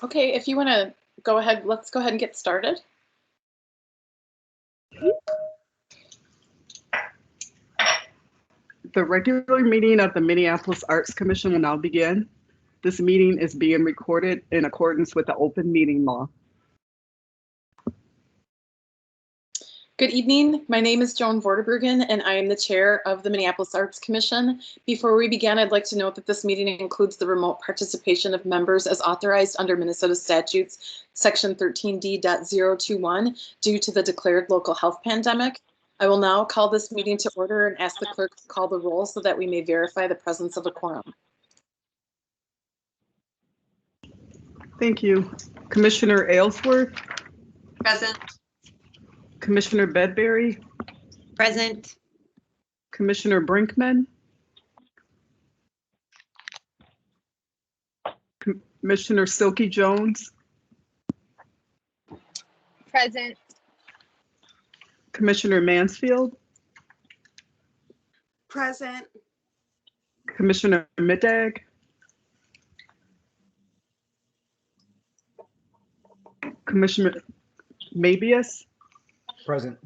Okay, if you want to go ahead, let's go ahead and get started. The regular meeting of the Minneapolis Arts Commission will now begin. This meeting is being recorded in accordance with the open meeting law. Good evening. My name is Joan Vorderbruggen, and I am the chair of the Minneapolis Arts Commission. Before we begin, I'd like to note that this meeting includes the remote participation of members as authorized under Minnesota statutes, section 13D.021, due to the declared local health pandemic. I will now call this meeting to order and ask the clerk to call the roll so that we may verify the presence of a quorum. Thank you. Commissioner Aylesworth? Present. Commissioner Bedberry? Present. Commissioner Brinkman? Commissioner Silky Jones? Present. Commissioner Mansfield? Present. Commissioner Middag? Commissioner Mabius? Present.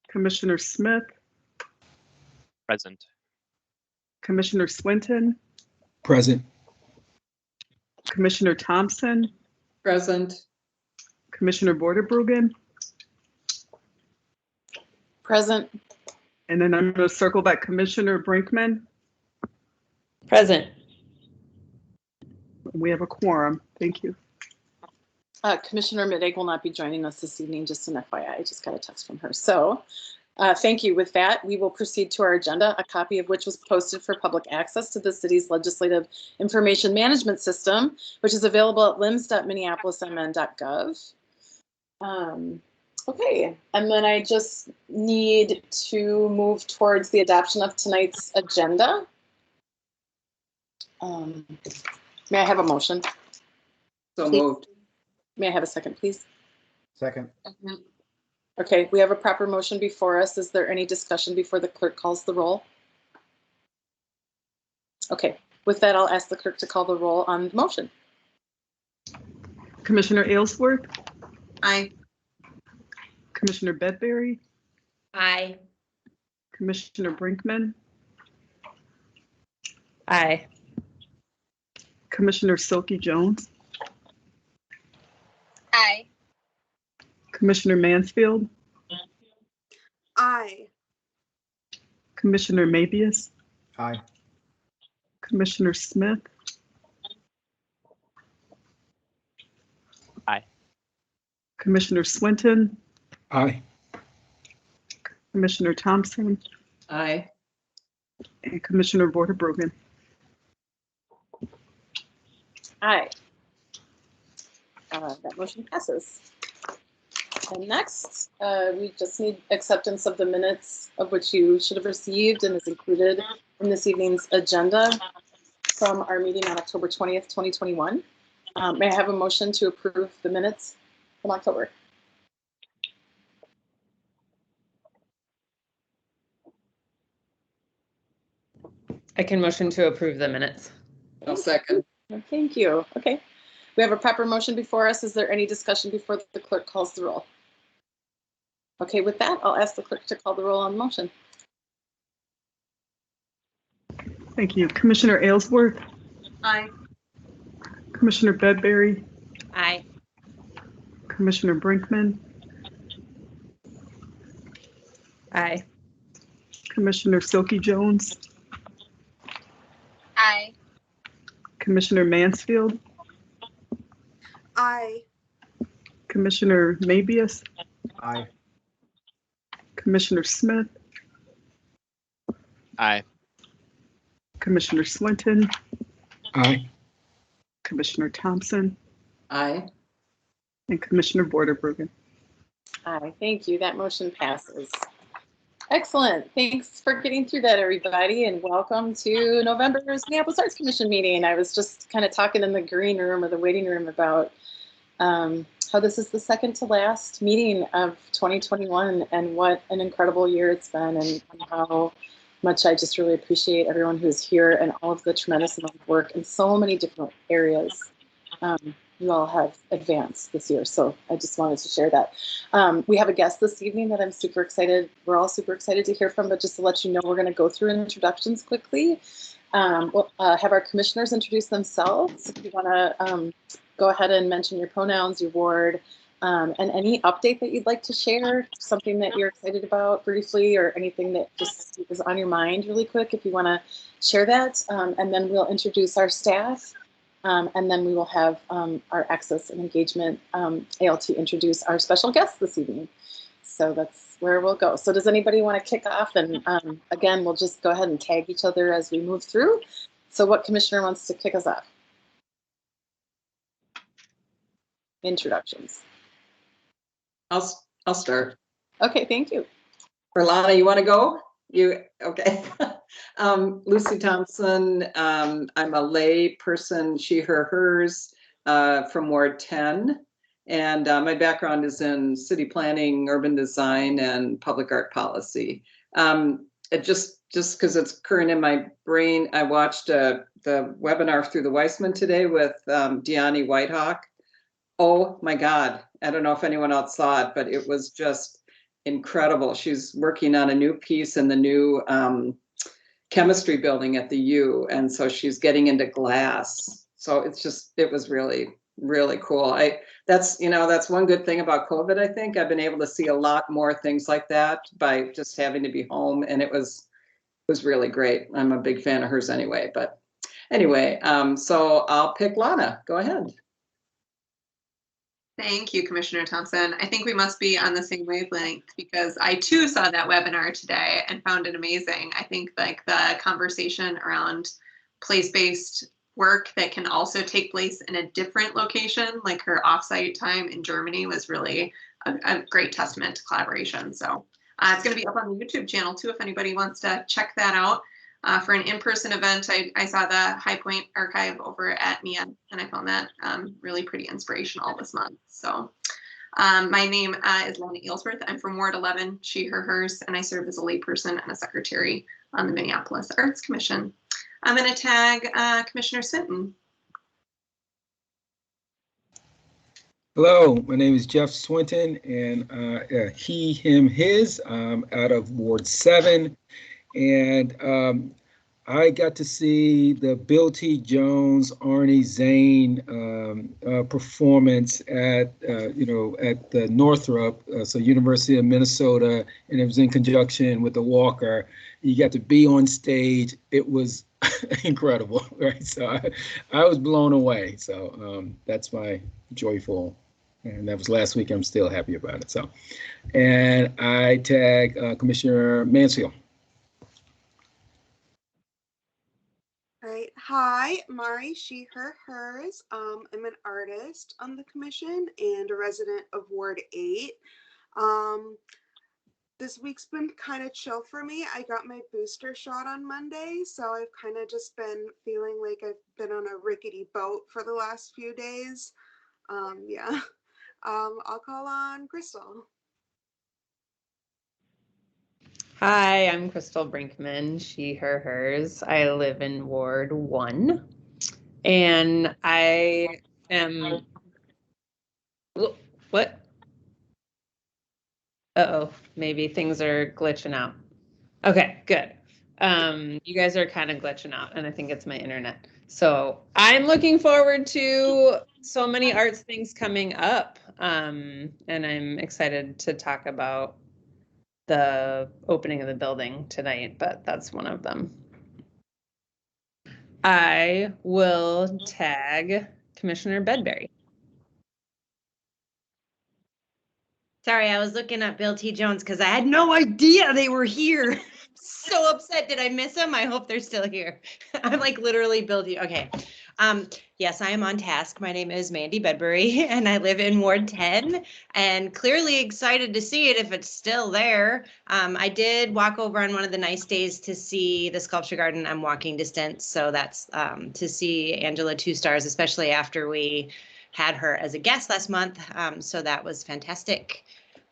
Commissioner Smith? Present. Commissioner Swinton? Present. Commissioner Thompson? Present. Commissioner Vorderbruggen? Present. And then I'm going to circle back. Commissioner Brinkman? Present. We have a quorum. Thank you. Commissioner Middag will not be joining us this evening, just an FYI. I just got a text from her. So thank you. With that, we will proceed to our agenda, a copy of which was posted for public access to the city's legislative information management system, which is available at lims.minneapolismn.gov. Okay, and then I just need to move towards the adoption of tonight's agenda. May I have a motion? So moved. May I have a second, please? Second. Okay, we have a proper motion before us. Is there any discussion before the clerk calls the roll? Okay, with that, I'll ask the clerk to call the roll on the motion. Commissioner Aylesworth? Aye. Commissioner Bedberry? Aye. Commissioner Brinkman? Aye. Commissioner Silky Jones? Aye. Commissioner Mansfield? Aye. Commissioner Mabius? Aye. Commissioner Smith? Aye. Commissioner Swinton? Aye. Commissioner Thompson? Aye. And Commissioner Vorderbruggen? Aye. That motion passes. And next, we just need acceptance of the minutes of which you should have received and is included in this evening's agenda from our meeting on October 20th, 2021. May I have a motion to approve the minutes from October? I can motion to approve the minutes. I'll second. Thank you. Okay. We have a proper motion before us. Is there any discussion before the clerk calls the roll? Okay, with that, I'll ask the clerk to call the roll on the motion. Thank you. Commissioner Aylesworth? Aye. Commissioner Bedberry? Aye. Commissioner Brinkman? Aye. Commissioner Silky Jones? Aye. Commissioner Mansfield? Aye. Commissioner Mabius? Aye. Commissioner Smith? Aye. Commissioner Swinton? Aye. Commissioner Thompson? Aye. And Commissioner Vorderbruggen? Aye, thank you. That motion passes. Excellent. Thanks for getting through that, everybody, and welcome to November's Minneapolis Arts Commission meeting. I was just kind of talking in the green room or the waiting room about how this is the second to last meeting of 2021 and what an incredible year it's been, and how much I just really appreciate everyone who's here and all of the tremendous amount of work in so many different areas you all have advanced this year. So I just wanted to share that. We have a guest this evening that I'm super excited. We're all super excited to hear from, but just to let you know, we're going to go through introductions quickly. We'll have our commissioners introduce themselves. If you want to go ahead and mention your pronouns, your ward, and any update that you'd like to share, something that you're excited about briefly, or anything that just is on your mind really quick, if you want to share that. And then we'll introduce our staff. And then we will have our access and engagement ALT introduce our special guest this evening. So that's where we'll go. So does anybody want to kick off? And again, we'll just go ahead and tag each other as we move through. So what commissioner wants to kick us off? Introductions. I'll start. Okay, thank you. Lana, you want to go? You okay? Lucy Thompson. I'm a lay person, she, her, hers, from Ward 10. And my background is in city planning, urban design, and public art policy. It just because it's current in my brain, I watched the webinar through the Weissman today with Deani Whitehawk. Oh my God. I don't know if anyone else saw it, but it was just incredible. She's working on a new piece in the new chemistry building at the U. And so she's getting into glass. So it was really, really cool. That's one good thing about COVID, I think. I've been able to see a lot more things like that by just having to be home. And it was really great. I'm a big fan of hers anyway. But anyway, so I'll pick Lana. Go ahead. Thank you, Commissioner Thompson. I think we must be on the same wavelength because I too saw that webinar today and found it amazing. I think like the conversation around place-based work that can also take place in a different location, like her offsite time in Germany, was really a great testament to collaboration. So it's going to be up on the YouTube channel too if anybody wants to check that out. For an in-person event, I saw the High Point Archive over at MIA, and I found that really pretty inspirational this month. So my name is Lana Eelsworth. I'm from Ward 11, she, her, hers, and I serve as a layperson and a secretary on the Minneapolis Arts Commission. I'm going to tag Commissioner Swinton. Hello, my name is Jeff Swinton, and he, him, his. I'm out of Ward 7. And I got to see the Bill T. Jones, Arnie Zane performance at the Northrop, so University of Minnesota, and it was in conjunction with the Walker. You got to be on stage. It was incredible, right? So I was blown away. So that's my joyful, and that was last week. I'm still happy about it. So, and I tag Commissioner Mansfield. All right. Hi, Mari, she, her, hers. I'm an artist on the commission and a resident of Ward 8. This week's been kind of chill for me. I got my booster shot on Monday, so I've kind of just been feeling like I've been on a rickety boat for the last few days. Yeah. I'll call on Crystal. Hi, I'm Crystal Brinkman, she, her, hers. I live in Ward 1, and I am, what? Uh-oh, maybe things are glitching out. Okay, good. You guys are kind of glitching out, and I think it's my internet. So I'm looking forward to so many arts things coming up, and I'm excited to talk about the opening of the building tonight, but that's one of them. I will tag Commissioner Bedbury. Sorry, I was looking at Bill T. Jones because I had no idea they were here. So upset. Did I miss them? I hope they're still here. I'm like literally Bill T. Okay. Yes, I am on task. My name is Mandy Bedbury, and I live in Ward 10, and clearly excited to see it if it's still there. I did walk over on one of the nice days to see the sculpture garden. I'm walking distance, so that's to see Angela 2 Stars, especially after we had her as a guest last month. So that was fantastic.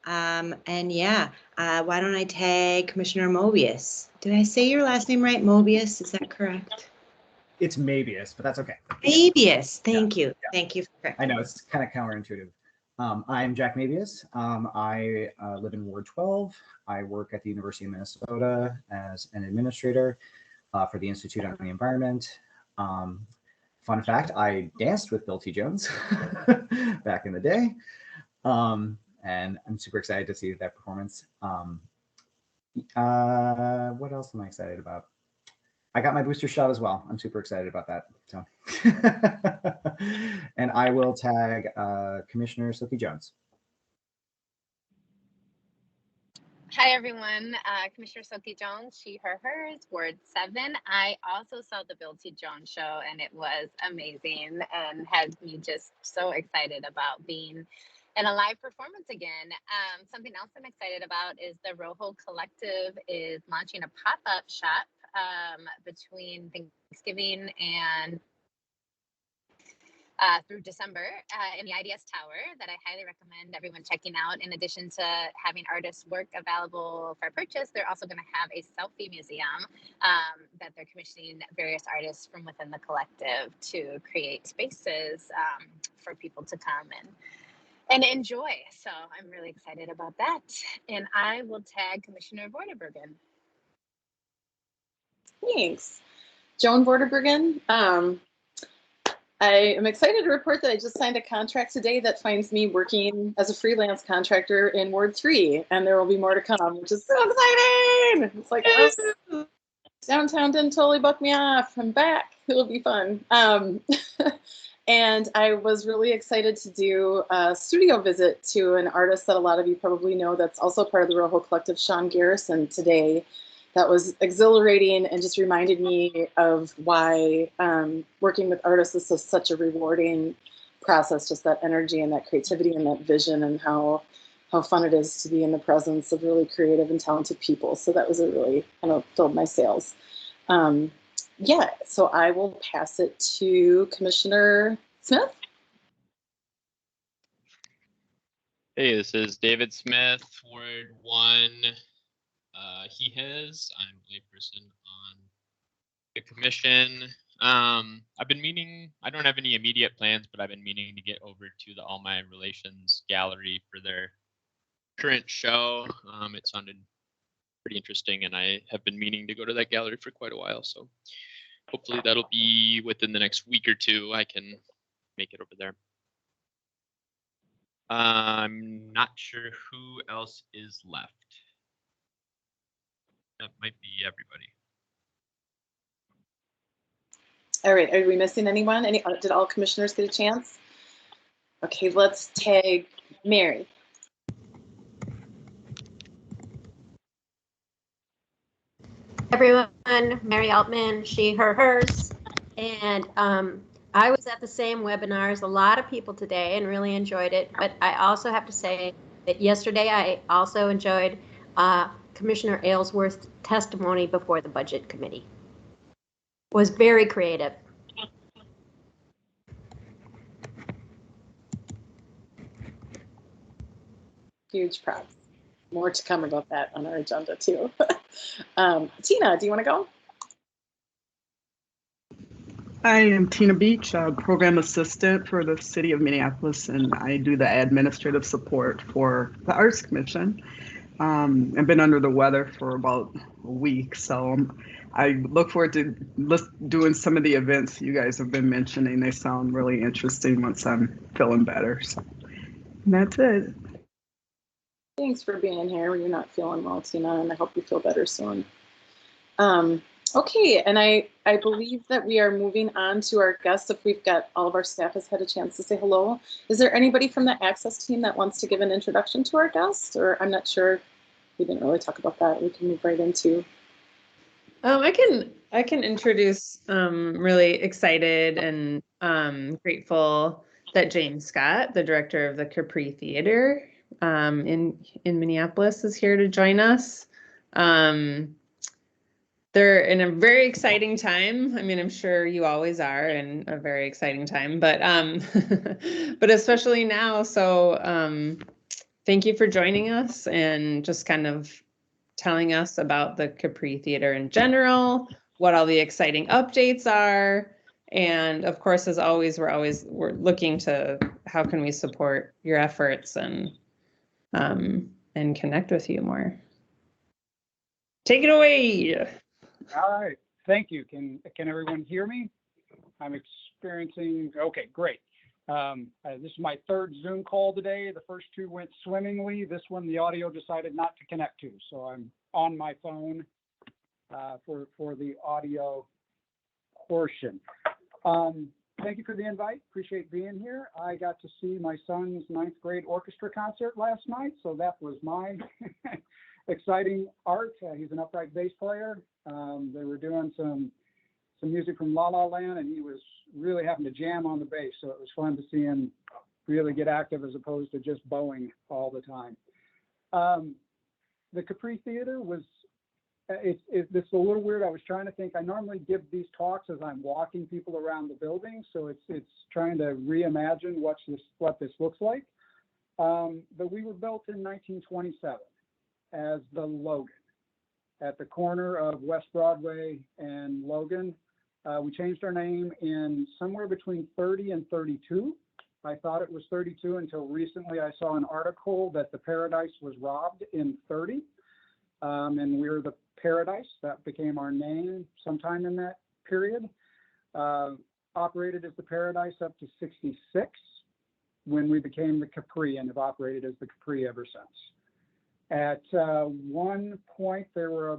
And yeah, why don't I tag Commissioner Mobius? Did I say your last name right? Mobius, is that correct? It's Mabius, but that's okay. Mabius. Thank you. Thank you. I know it's kind of counterintuitive. I'm Jack Mabius. I live in Ward 12. I work at the University of Minnesota as an administrator for the Institute on the Environment. Fun fact, I danced with Bill T. Jones back in the day. And I'm super excited to see that performance. What else am I excited about? I got my booster shot as well. I'm super excited about that. So, and I will tag Commissioner Silky Jones. Hi, everyone. Commissioner Silky Jones, she, her, hers, Ward 7. I also saw the Bill T. Jones show, and it was amazing and had me just so excited about being in a live performance again. Something else I'm excited about is the Rojo Collective is launching a pop-up shop between Thanksgiving and through December in the IDS Tower that I highly recommend everyone checking out. In addition to having artists' work available for purchase, they're also going to have a selfie museum that they're commissioning various artists from within the collective to create spaces for people to come and enjoy. So I'm really excited about that. And I will tag Commissioner Vorderbergen. Thanks. Joan Vorderbergen. I am excited to report that I just signed a contract today that finds me working as a freelance contractor in Ward 3, and there will be more to come, which is so exciting. It's like, oh, downtown didn't totally buck me off. I'm back. It'll be fun. And I was really excited to do a studio visit to an artist that a lot of you probably know that's also part of the Rojo Collective, Sean Garrison, today. That was exhilarating and just reminded me of why working with artists is such a rewarding process, just that energy and that creativity and that vision, and how fun it is to be in the presence of really creative and talented people. So that was a really kind of filled my sails. Yeah, so I will pass it to Commissioner Smith. Hey, this is David Smith, Ward 1. He, his. I'm a layperson on the commission. I've been meaning, I don't have any immediate plans, but I've been meaning to get over to the All My Relations Gallery for their current show. It sounded pretty interesting, and I have been meaning to go to that gallery for quite a while. So hopefully that'll be within the next week or two. I can make it over there. I'm not sure who else is left. That might be everybody. All right, are we missing anyone? Did all commissioners get a chance? Okay, let's tag Mary. Everyone, Mary Altman, she, her, hers. And I was at the same webinar as a lot of people today and really enjoyed it. But I also have to say that yesterday I also enjoyed Commissioner Aylesworth's testimony before the Budget Committee. It was very creative. Huge props. More to come about that on our agenda too. Tina, do you want to go? I am Tina Beach, a program assistant for the city of Minneapolis, and I do the administrative support for the Arts Commission. I've been under the weather for about a week, so I look forward to doing some of the events you guys have been mentioning. They sound really interesting once I'm feeling better. So that's it. Thanks for being here when you're not feeling well, Tina, and I hope you feel better soon. Okay, and I believe that we are moving on to our guests. If we've got all of our staff has had a chance to say hello. Is there anybody from the Access team that wants to give an introduction to our guest? Or I'm not sure. We didn't really talk about that. We can move right into. I can introduce. Really excited and grateful that James Scott, the director of the Capri Theater in Minneapolis, is here to join us. They're in a very exciting time. I mean, I'm sure you always are in a very exciting time, but but especially now. So thank you for joining us and just kind of telling us about the Capri Theater in general, what all the exciting updates are. And of course, as always, we're looking to how can we support your efforts and connect with you more. Take it away. All right, thank you. Can everyone hear me? I'm experiencing, okay, great. This is my third Zoom call today. The first two went swimmingly. This one, the audio decided not to connect to. So I'm on my phone for the audio portion. Thank you for the invite. Appreciate being here. I got to see my son's 9th grade orchestra concert last night. So that was my exciting art. He's an upright bass player. They were doing some music from La La Land, and he was really having to jam on the bass. So it was fun to see him really get active as opposed to just bowing all the time. The Capri Theater was, it's a little weird. I was trying to think. I normally give these talks as I'm walking people around the building. So it's trying to reimagine what this looks like. But we were built in 1927 as the Logan at the corner of West Broadway and Logan. We changed our name in somewhere between 30 and 32. I thought it was 32 until recently I saw an article that the Paradise was robbed in 30. And we're the Paradise. That became our name sometime in that period. Operated as the Paradise up to 66 when we became the Capri, and have operated as the Capri ever since. At one point, there were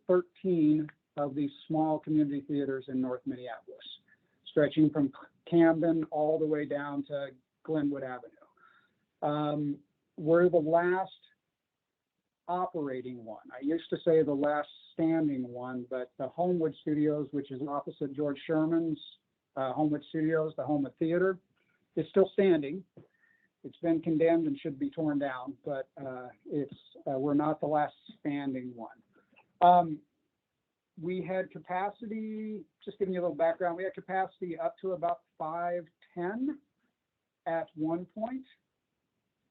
13 of these small community theaters in North Minneapolis, stretching from Camden all the way down to Glenwood Avenue. We're the last operating one. I used to say the last standing one, but the Homewood Studios, which is opposite George Sherman's Homewood Studios, the Homewood Theater, is still standing. It's been condemned and should be torn down, but we're not the last standing one. We had capacity, just giving you a little background, we had capacity up to about 510 at one point.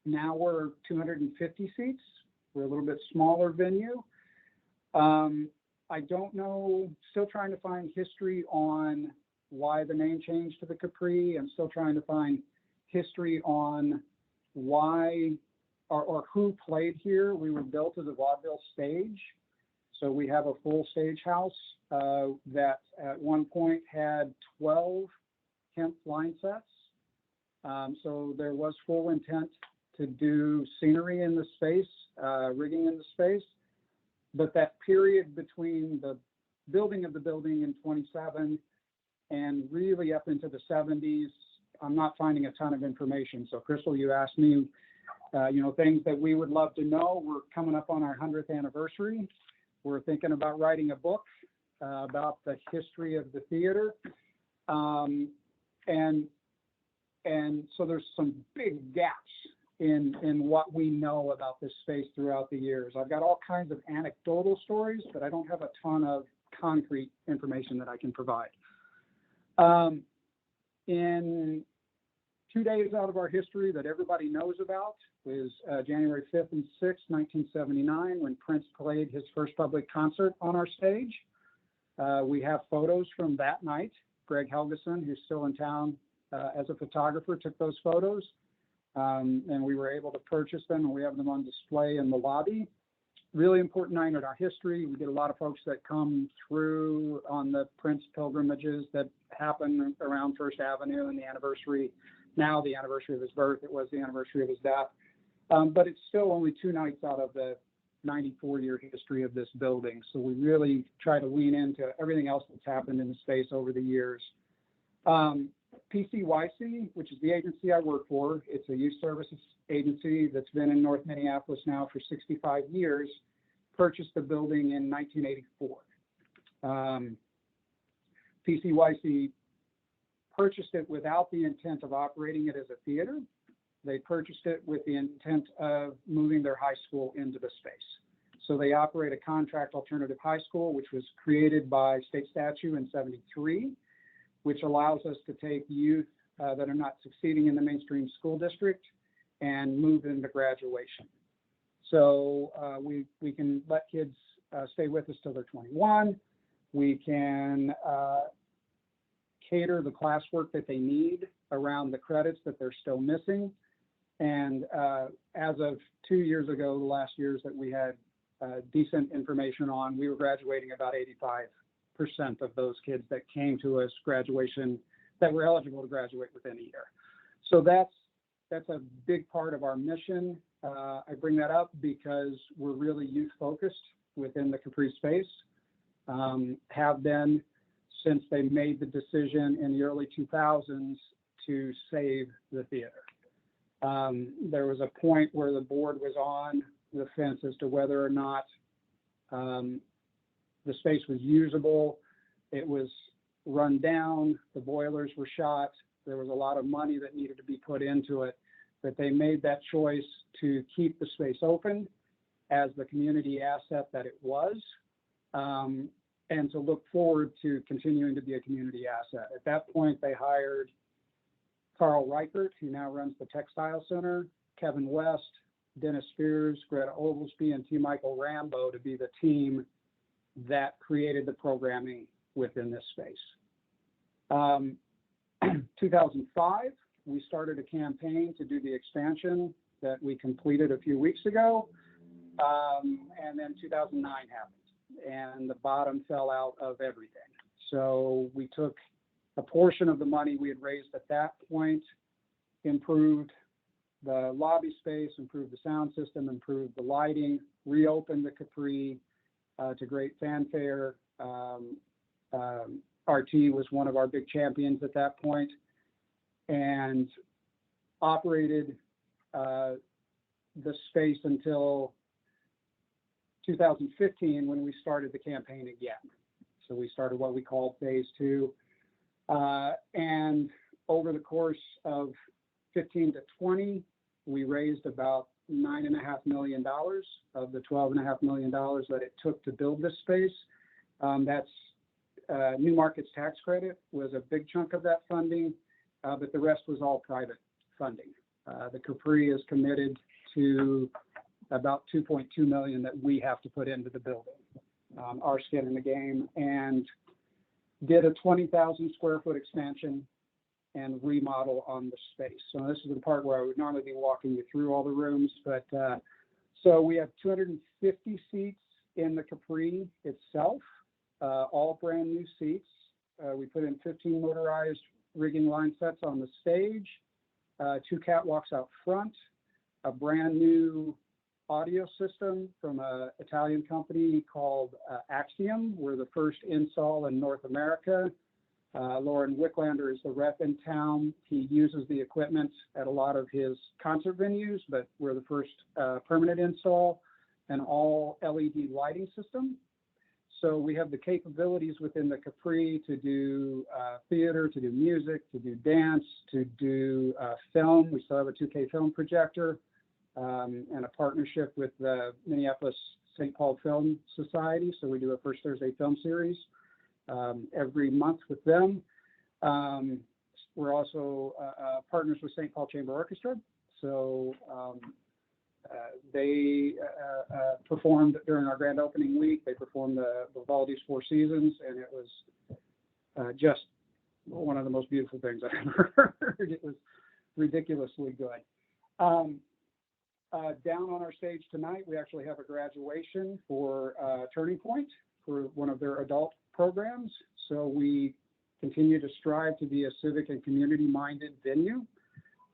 Now we're 250 seats. We're a little bit smaller venue. I don't know, still trying to find history on why the name changed to the Capri. I'm still trying to find history on why or who played here. We were built as a vaudeville stage. So we have a full stage house that at one point had 12 hemp line sets. So there was full intent to do scenery in the space, rigging in the space. But that period between the building of the building in 27 and really up into the 70s, I'm not finding a ton of information. So Crystal, you asked me, things that we would love to know. We're coming up on our 100th anniversary. We're thinking about writing a book about the history of the theater. And so there's some big gaps in what we know about this space throughout the years. I've got all kinds of anecdotal stories, but I don't have a ton of concrete information that I can provide. In 2 days out of our history that everybody knows about is January 5th and 6th, 1979, when Prince played his first public concert on our stage. We have photos from that night. Greg Helgeson, who's still in town as a photographer, took those photos. And we were able to purchase them, and we have them on display in the lobby. Really important night in our history. We get a lot of folks that come through on the Prince pilgrimages that happen around First Avenue, and the anniversary of his birth. It was the anniversary of his death. But it's still only 2 nights out of the 94-year history of this building. So we really try to lean into everything else that's happened in the space over the years. PCYC, which is the agency I work for, it's a youth services agency that's been in North Minneapolis now for 65 years, purchased the building in 1984. PCYC purchased it without the intent of operating it as a theater. They purchased it with the intent of moving their high school into the space. So they operate a contract alternative high school, which was created by state statute in '73, which allows us to take youth that are not succeeding in the mainstream school district and move into graduation. So we can let kids stay with us till they're 21. We can cater the classwork that they need around the credits that they're still missing. And as of 2 years ago, the last years that we had decent information on, we were graduating about 85% of those kids that came to us graduation that were eligible to graduate within a year. So that's a big part of our mission. I bring that up because we're really youth focused within the Capri space, have been since they made the decision in the early 2000s to save the theater. There was a point where the board was on the fence as to whether or not the space was usable. It was run down, the boilers were shot, there was a lot of money that needed to be put into it, but they made that choice to keep the space open as the community asset that it was, and to look forward to continuing to be a community asset. At that point, they hired Carl Reichert, who now runs the Textile Center, Kevin West, Dennis Spears, Greta Oglesby, and T. Michael Rambo to be the team that created the programming within this space. 2005, we started a campaign to do the expansion that we completed a few weeks ago. And then 2009 happened and the bottom fell out of everything. So we took a portion of the money we had raised at that point, improved the lobby space, improved the sound system, improved the lighting, reopened the Capri to great fanfare. RT was one of our big champions at that point, and operated the space until 2015 when we started the campaign again. So we started what we called phase 2. And over the course of 15 to 20, we raised about $9.5 million of the $12.5 million that it took to build this space. That's New Markets tax credit was a big chunk of that funding, but the rest was all private funding. The Capri is committed to about $2.2 million that we have to put into the building, our skin in the game, and did a 20,000 square foot expansion and remodel on the space. So this is the part where I would normally be walking you through all the rooms, but so we have 250 seats in the Capri itself, all brand new seats. We put in 15 motorized rigging line sets on the stage, 2 catwalks out front, a brand new audio system from an Italian company called Axiom. We're the first install in North America. Lauren Wicklander is the rep in town. He uses the equipment at a lot of his concert venues, but we're the first permanent install, an all LED lighting system. So we have the capabilities within the Capri to do theater, to do music, to do dance, to do film. We still have a 2K film projector, and a partnership with the Minneapolis St. Paul Film Society. So we do a First Thursday film series every month with them. We're also partners with St. Paul Chamber Orchestra. So they performed during our grand opening week. They performed the Vivaldi's Four Seasons, and it was just one of the most beautiful things I've ever heard. It was ridiculously good. Down on our stage tonight, we actually have a graduation for Turning Point for one of their adult programs. So we continue to strive to be a civic and community-minded venue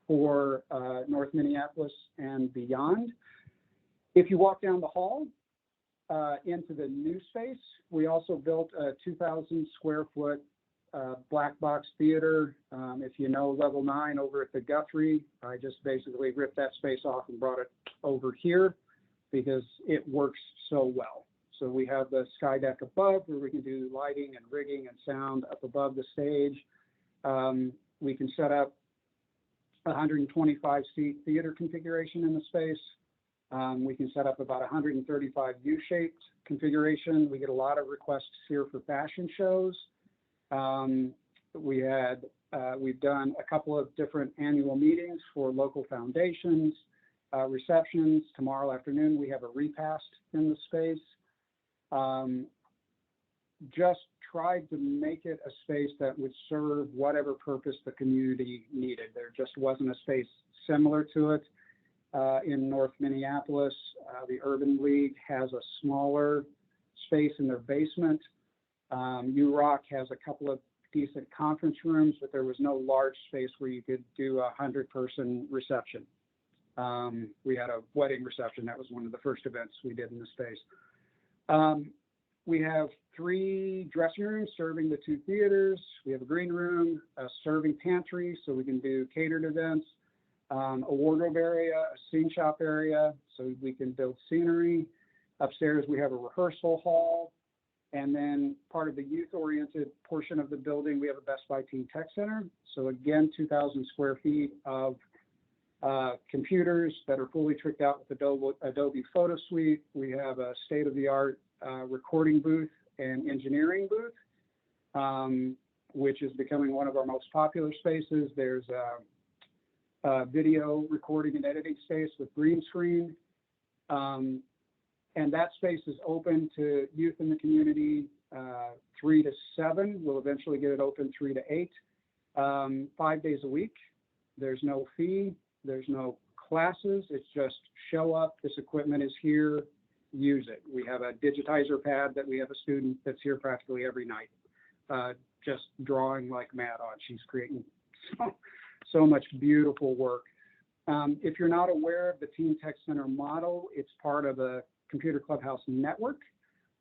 for North Minneapolis and beyond. If you walk down the hall into the new space, we also built a 2,000 square foot black box theater. If you know Level 9 over at the Guthrie, I just basically ripped that space off and brought it over here because it works so well. So we have the sky deck above where we can do lighting and rigging and sound up above the stage. We can set up 125 seat theater configuration in the space. We can set up about 135 U-shaped configuration. We get a lot of requests here for fashion shows. We've done a couple of different annual meetings for local foundations, receptions. Tomorrow afternoon, we have a repast in the space. just tried to make it a space that would serve whatever purpose the community needed. There just wasn't a space similar to it in North Minneapolis. The Urban League has a smaller space in their basement. UROC has a couple of decent conference rooms, but there was no large space where you could do a 100-person reception. We had a wedding reception. That was one of the first events we did in the space. We have 3 dressing rooms serving the 2 theaters. We have a green room, a serving pantry, so we can do catered events, a wardrobe area, a scene shop area, so we can build scenery. Upstairs, we have a rehearsal hall. And then part of the youth-oriented portion of the building, we have a Best Buy Teen Tech Center. So again, 2,000 square feet of computers that are fully tricked out with Adobe Photo Suite. We have a state-of-the-art recording booth and engineering booth, which is becoming one of our most popular spaces. There's a video recording and editing space with green screen. And that space is open to youth in the community 3 to 7. We'll eventually get it open 3 to 8, 5 days a week. There's no fee. There's no classes. It's just show up. This equipment is here. Use it. We have a digitizer pad that we have a student that's here practically every night, just drawing like mad on. She's creating so much beautiful work. If you're not aware of the Teen Tech Center model, it's part of a Computer Clubhouse network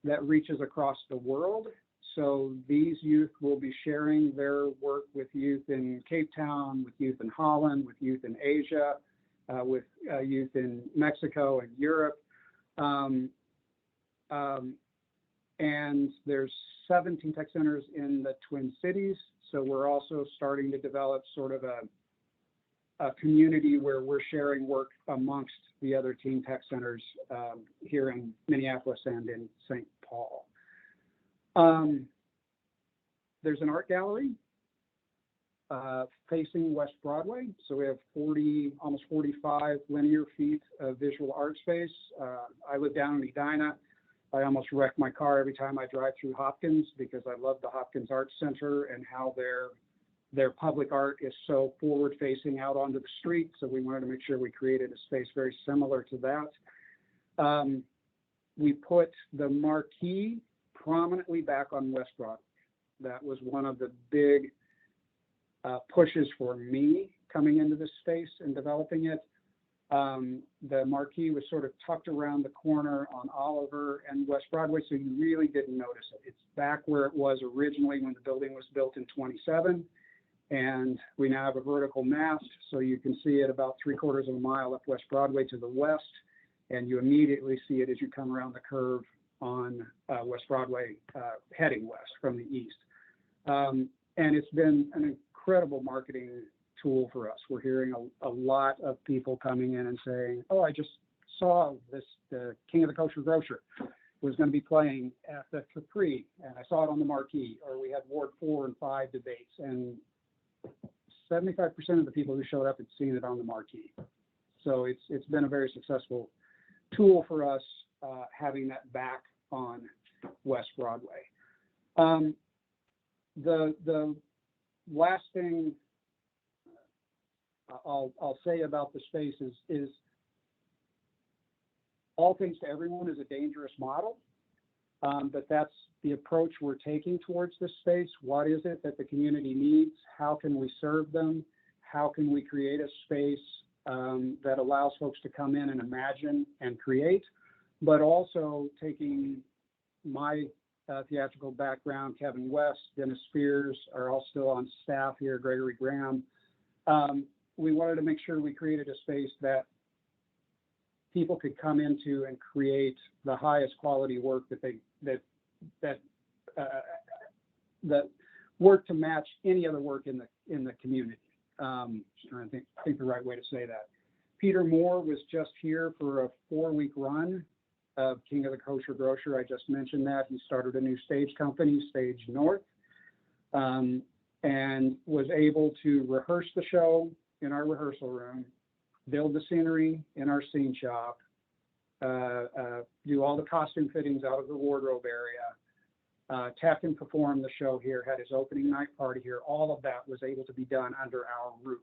that reaches across the world. So these youth will be sharing their work with youth in Cape Town, with youth in Holland, with youth in Asia, with youth in Mexico and Europe. And there's 17 tech centers in the Twin Cities. So we're also starting to develop sort of a community where we're sharing work amongst the other teen tech centers here in Minneapolis and in St. Paul. There's an art gallery facing West Broadway. So we have almost 45 linear feet of visual art space. I live down in Edina. I almost wreck my car every time I drive through Hopkins because I love the Hopkins Art Center and how their public art is so forward-facing out onto the street. So we wanted to make sure we created a space very similar to that. We put the marquee prominently back on West Broadway. That was one of the big pushes for me coming into this space and developing it. The marquee was sort of tucked around the corner on Oliver and West Broadway, so you really didn't notice it. It's back where it was originally when the building was built in 27. And we now have a vertical mast, so you can see it about 3/4 of a mile up West Broadway to the west, and you immediately see it as you come around the curve on West Broadway, heading west from the east. And it's been an incredible marketing tool for us. We're hearing a lot of people coming in and saying, oh, I just saw the King of the Kosher Grocer was going to be playing at the Capri, and I saw it on the marquee. Or we had Ward 4 and 5 debates, and 75% of the people who showed up had seen it on the marquee. So it's been a very successful tool for us having that back on West Broadway. The last thing I'll say about the space is all things to everyone is a dangerous model. But that's the approach we're taking towards this space. What is it that the community needs? How can we serve them? How can we create a space that allows folks to come in and imagine and create, but also taking my theatrical background, Kevin West, Dennis Spears are all still on staff here, Gregory Graham. We wanted to make sure we created a space that people could come into and create the highest quality work that work to match any other work in the community. I think the right way to say that. Peter Moore was just here for a 4-week run of King of the Kosher Grocer. I just mentioned that. He started a new stage company, Stage North, and was able to rehearse the show in our rehearsal room, build the scenery in our scene shop, do all the costume fittings out of the wardrobe area. Tech and perform the show here, had his opening night party here. All of that was able to be done under our roof.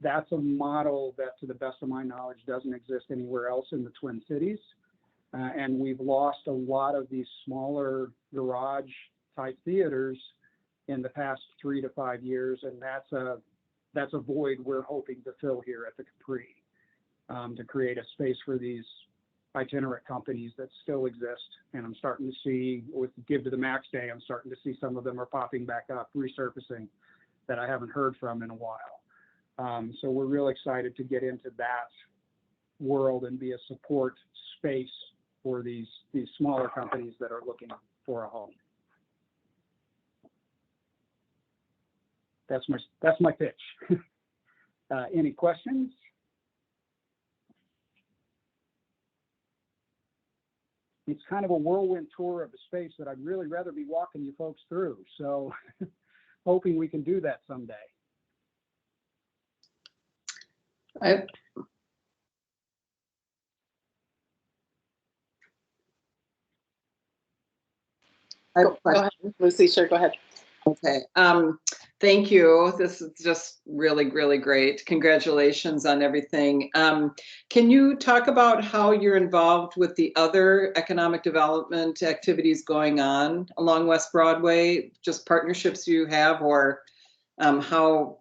That's a model that, to the best of my knowledge, doesn't exist anywhere else in the Twin Cities. And we've lost a lot of these smaller garage type theaters in the past 3 to 5 years. And that's a void we're hoping to fill here at the Capri, to create a space for these itinerant companies that still exist. And I'm starting to see, with Give to the Max Day, I'm starting to see some of them are popping back up, resurfacing, that I haven't heard from in a while. So we're real excited to get into that world and be a support space for these smaller companies that are looking for a home. That's my pitch. Any questions? It's kind of a whirlwind tour of the space that I'd really rather be walking you folks through. So hoping we can do that someday. I have a Go question. ahead, Lucy. Sure, go ahead. Okay. Thank you. This is just really, really great. Congratulations on everything. Can you talk about how you're involved with the other economic development activities going on along West Broadway, just partnerships you have, or how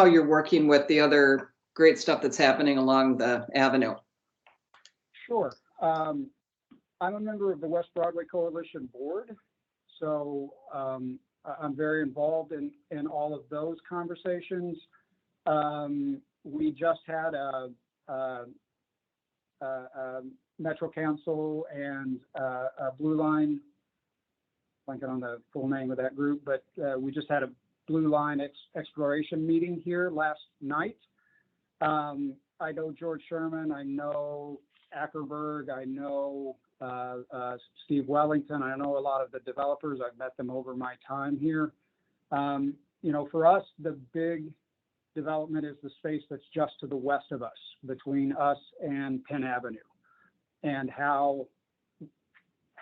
you're working with the other great stuff that's happening along the avenue? Sure. I'm a member of the West Broadway Coalition Board, so I'm very involved in all of those conversations. We just had a Metro Council and a Blue Line, blanking on the full name of that group, but we just had a Blue Line exploration meeting here last night. I know George Sherman, I know Ackerberg, I know Steve Wellington. I know a lot of the developers. I've met them over my time here. For us, the big development is the space that's just to the west of us, between us and Penn Avenue, and how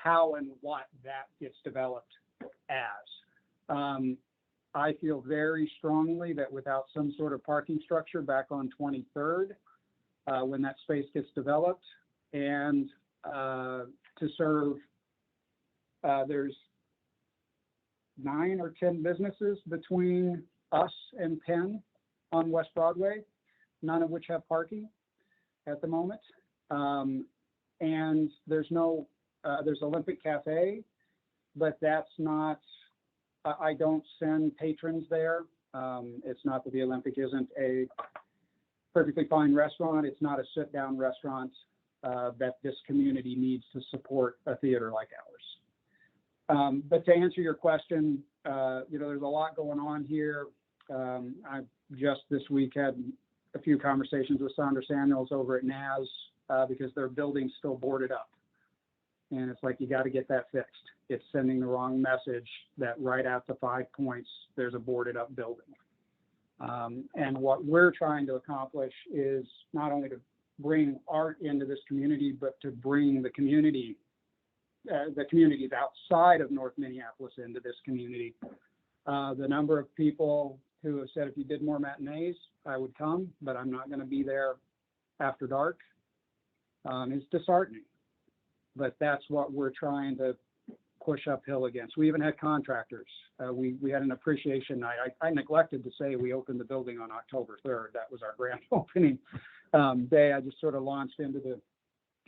and what that gets developed as. I feel very strongly that without some sort of parking structure back on 23rd, when that space gets developed, and to serve, there's 9 or 10 businesses between us and Penn on West Broadway, none of which have parking at the moment. And there's Olympic Cafe, but that's not, I don't send patrons there. It's not that the Olympic isn't a perfectly fine restaurant. It's not a sit-down restaurant that this community needs to support a theater like ours. But to answer your question, there's a lot going on here. I just this week had a few conversations with Sandra Samuels over at NAS because their building's still boarded up. And it's like, you got to get that fixed. It's sending the wrong message that right out to 5 Points, there's a boarded up building. And what we're trying to accomplish is not only to bring art into this community, but to bring the communities outside of North Minneapolis into this community. The number of people who have said, if you did more matinees, I would come, but I'm not going to be there after dark, is disheartening. But that's what we're trying to push uphill against. We even had contractors. We had an appreciation night. I neglected to say we opened the building on October 3rd. That was our grand opening day. I just sort of launched into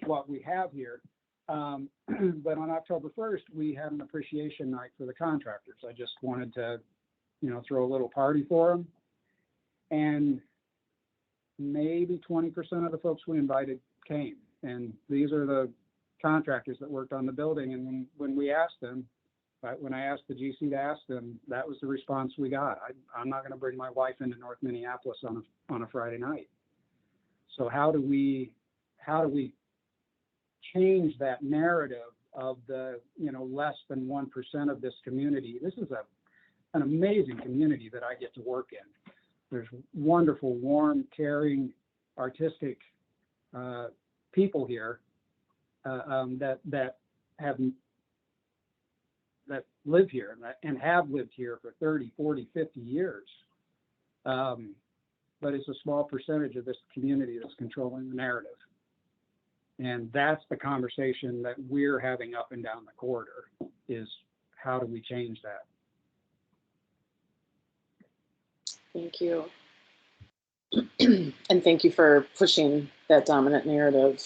what we have here. But on October 1st, we had an appreciation night for the contractors. I just wanted to, throw a little party for them. And maybe 20% of the folks we invited came. And these are the contractors that worked on the building. And when we asked them, when I asked the GC to ask them, that was the response we got. I'm not going to bring my wife into North Minneapolis on a Friday night. So how do we change that narrative of the less than 1% of this community? This is an amazing community that I get to work in. There's wonderful, warm, caring, artistic people here that live here and have lived here for 30, 40, 50 years. But it's a small percentage of this community that's controlling the narrative. And that's the conversation that we're having up and down the corridor, is how do we change that? Thank you. And thank you for pushing that dominant narrative,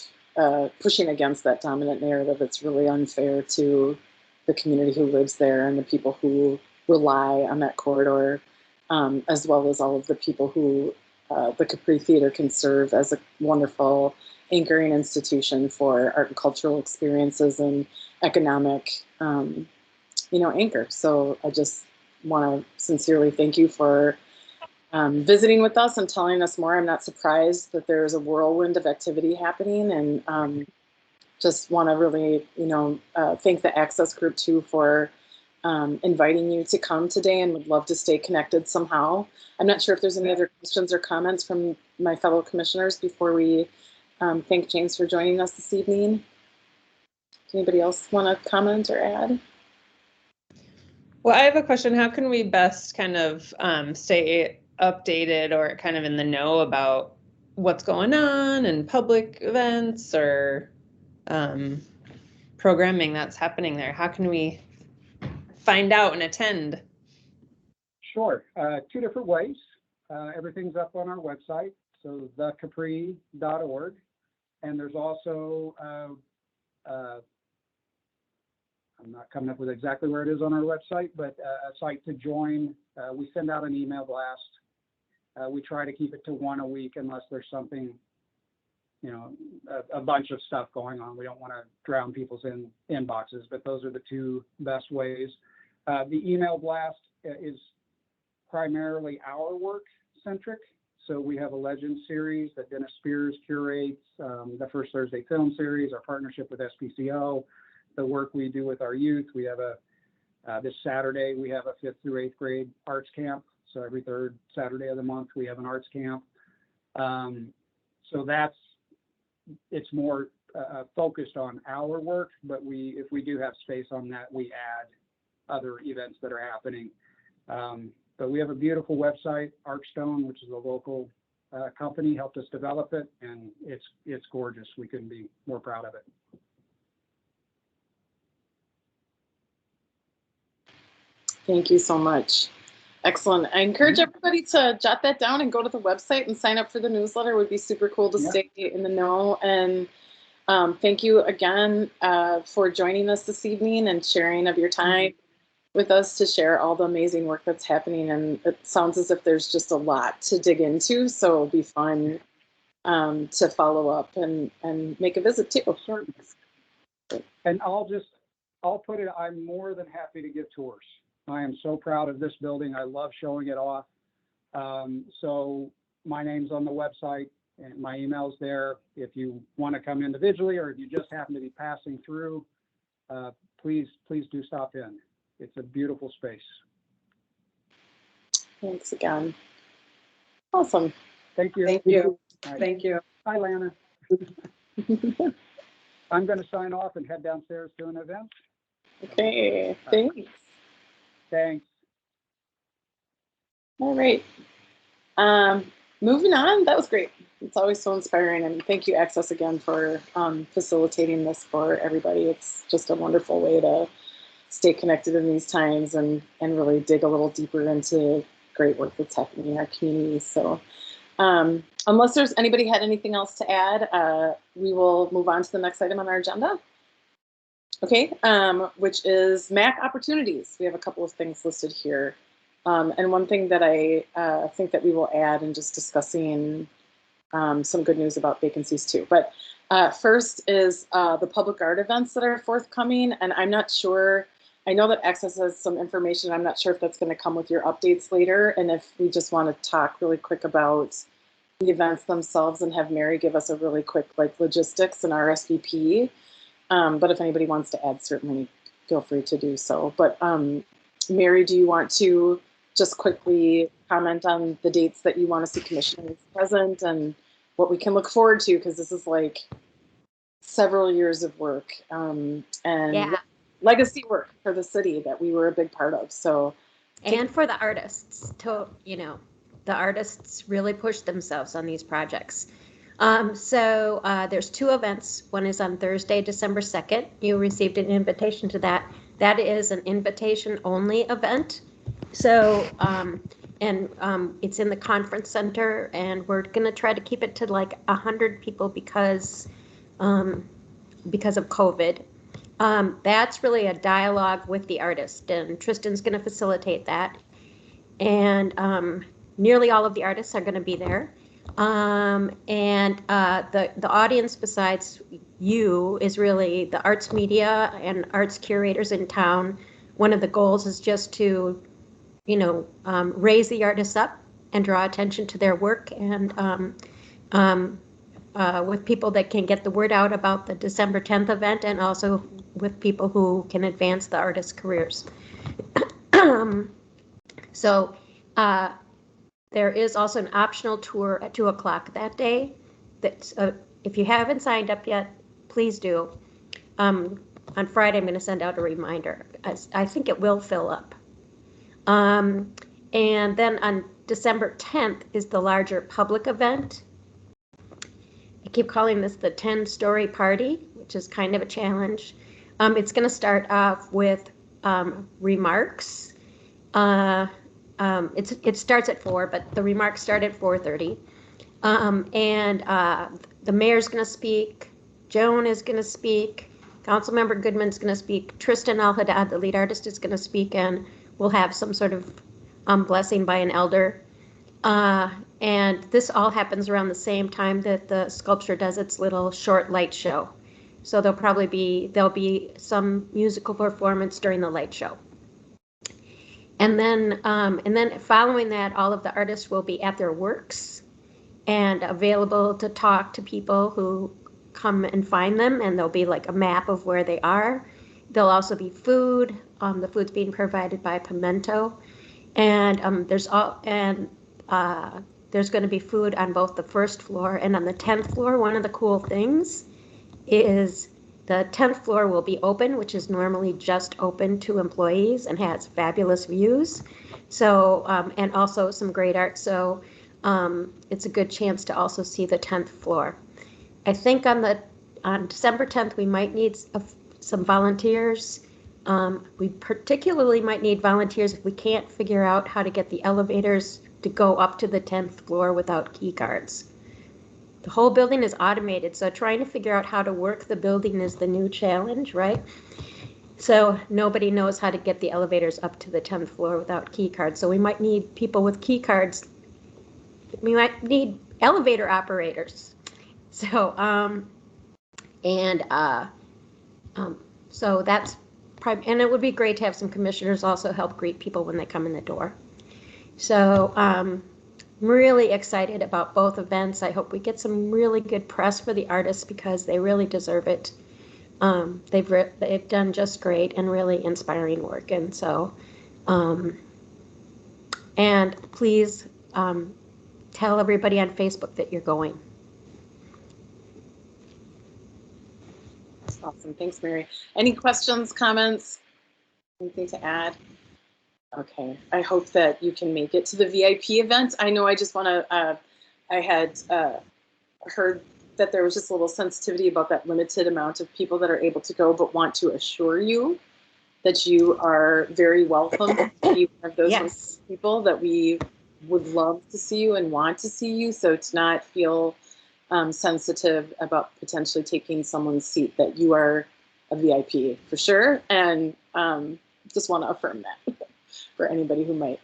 pushing against that dominant narrative. It's really unfair to the community who lives there and the people who rely on that corridor, as well as all of the people who the Capri Theater can serve as a wonderful anchoring institution for art and cultural experiences and economic, anchor. So I just want to sincerely thank you for visiting with us and telling us more. I'm not surprised that there's a whirlwind of activity happening, and just want to really, thank the Access Group too for inviting you to come today, and would love to stay connected somehow. I'm not sure if there's any other questions or comments from my fellow commissioners before we thank James for joining us this evening. Anybody else want to comment or add? Well, I have a question. How can we best kind of stay updated or kind of in the know about what's going on and public events or programming that's happening there? How can we find out and attend? Sure. Two different ways. Everything's up on our website, so thecapri.org. And there's also, I'm not coming up with exactly where it is on our website, but a site to join. We send out an email blast. We try to keep it to one a week unless there's something, a bunch of stuff going on. We don't want to drown people's inboxes, but those are the two best ways. The email blast is primarily our work centric. So we have a Legends series that Dennis Spears curates, the First Thursday Film Series, our partnership with SPCO, the work we do with our youth. We have this Saturday, we have a 5th through 8th grade arts camp. So every third Saturday of the month, we have an arts camp. So it's more focused on our work, but if we do have space on that, we add other events that are happening. But we have a beautiful website. Archstone, which is a local company, helped us develop it, and it's gorgeous. We couldn't be more proud of it. Thank you so much. Excellent. I encourage everybody to jot that down and go to the website and sign up for the newsletter. It would be super cool to stay in the know. And thank you again for joining us this evening and sharing of your time with us to share all the amazing work that's happening. And it sounds as if there's just a lot to dig into, so it'll be fun to follow up and make a visit too. Sure. And I'll put it, I'm more than happy to give tours. I am so proud of this building. I love showing it off. So my name's on the website and my email's there. If you want to come individually, or if you just happen to be passing through, please do stop in. It's a beautiful space. Thanks again. Awesome. Thank you. Thank you. Right. Thank you. Hi, Lana. I'm going to sign off and head downstairs to an event. Okay, thanks. Thanks. All right. Moving on. That was great. It's always so inspiring. And thank you, Access, again, for facilitating this for everybody. It's just a wonderful way to stay connected in these times and really dig a little deeper into great work that's happening in our communities. So unless there's anybody had anything else to add, we will move on to the next item on our agenda. Okay, which is MAC opportunities. We have a couple of things listed here. And one thing that I think that we will add in just discussing some good news about vacancies too. But first is the public art events that are forthcoming. And I'm not sure, I know that Access has some information. I'm not sure if that's going to come with your updates later. And if we just want to talk really quick about the events themselves and have Mary give us a really quick logistics and RSVP. But if anybody wants to add, certainly feel free to do so. But Mary, do you want to just quickly comment on the dates that you want to see commissioners present and what we can look forward to? Because this is like several years of work and Yeah. legacy work for the city that we were a big part of. So, And for the artists, the artists really pushed themselves on these projects. So there's 2 events. One is on Thursday, December 2nd. You received an invitation to that. That is an invitation only event. So, it's in the conference center, and we're gonna try to keep it to like 100 people because of COVID. That's really a dialogue with the artist, and Tristan's gonna facilitate that. And nearly all of the artists are gonna be there. The audience besides you is really the arts media and arts curators in town. One of the goals is just to, raise the artists up and draw attention to their work, and with people that can get the word out about the December 10th event, and also with people who can advance the artists' careers. So there is also an optional tour at 2:00 that day. That's if you haven't signed up yet, please do. On Friday, I'm going to send out a reminder. I think it will fill up. And then on December 10th is the larger public event. I keep calling this the 10-story party, which is kind of a challenge. It's going to start off with remarks. It starts at 4, but the remarks start at 4:30. The mayor's going to speak. Joan is going to speak. Councilmember Goodman's going to speak. Tristan Al-Haddad, the lead artist, is going to speak, and we'll have some sort of blessing by an elder. And this all happens around the same time that the sculpture does its little short light show. So there'll be some musical performance during the light show. And then following that, all of the artists will be at their works and available to talk to people who come and find them, and there'll be like a map of where they are. There'll also be food. The food's being provided by Pimento, and there's going to be food on both the first floor and on the 10th floor. One of the cool things is the 10th floor will be open, which is normally just open to employees and has fabulous views. So, and also some great art. So it's a good chance to also see the 10th floor. I think on December 10th, we might need some volunteers. We particularly might need volunteers if we can't figure out how to get the elevators to go up to the 10th floor without key cards. The whole building is automated, so trying to figure out how to work the building is the new challenge, right? So nobody knows how to get the elevators up to the 10th floor without key cards. So we might need people with key cards. We might need elevator operators. So, so that's probably, and it would be great to have some commissioners also help greet people when they come in the door. So, I'm really excited about both events. I hope we get some really good press for the artists because they really deserve it. They've done just great and really inspiring work. And so, and please tell everybody on Facebook that you're going. That's awesome. Thanks, Mary. Any questions, comments, anything to add? Okay, I hope that you can make it to the VIP event. I know I just want to, I had heard that there was just a little sensitivity about that limited amount of people that are able to go, but want to assure you that you are very welcome to be one of those people that we would love to see you and want to see you. So to not feel sensitive about potentially taking someone's seat, that you are a VIP for sure. And just want to affirm that for anybody who might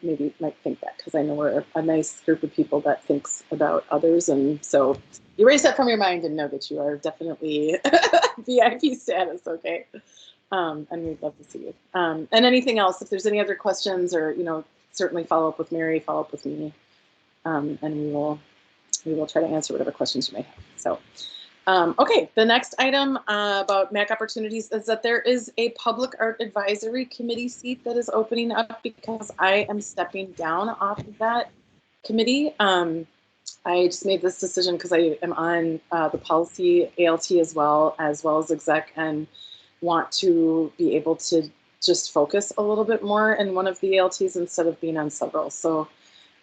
think that, because I know we're a nice group of people that thinks about others. And so erase that from your mind and know that you are definitely VIP status, okay? And we'd love to see you. And anything else, if there's any other questions, or, certainly follow up with Mary, follow up with me, and we will try to answer whatever questions you may have. So, okay, the next item about MAC opportunities is that there is a public art advisory committee seat that is opening up because I am stepping down off of that committee. I just made this decision because I am on the policy ALT as well as exec, and want to be able to just focus a little bit more in one of the ALTs instead of being on several. So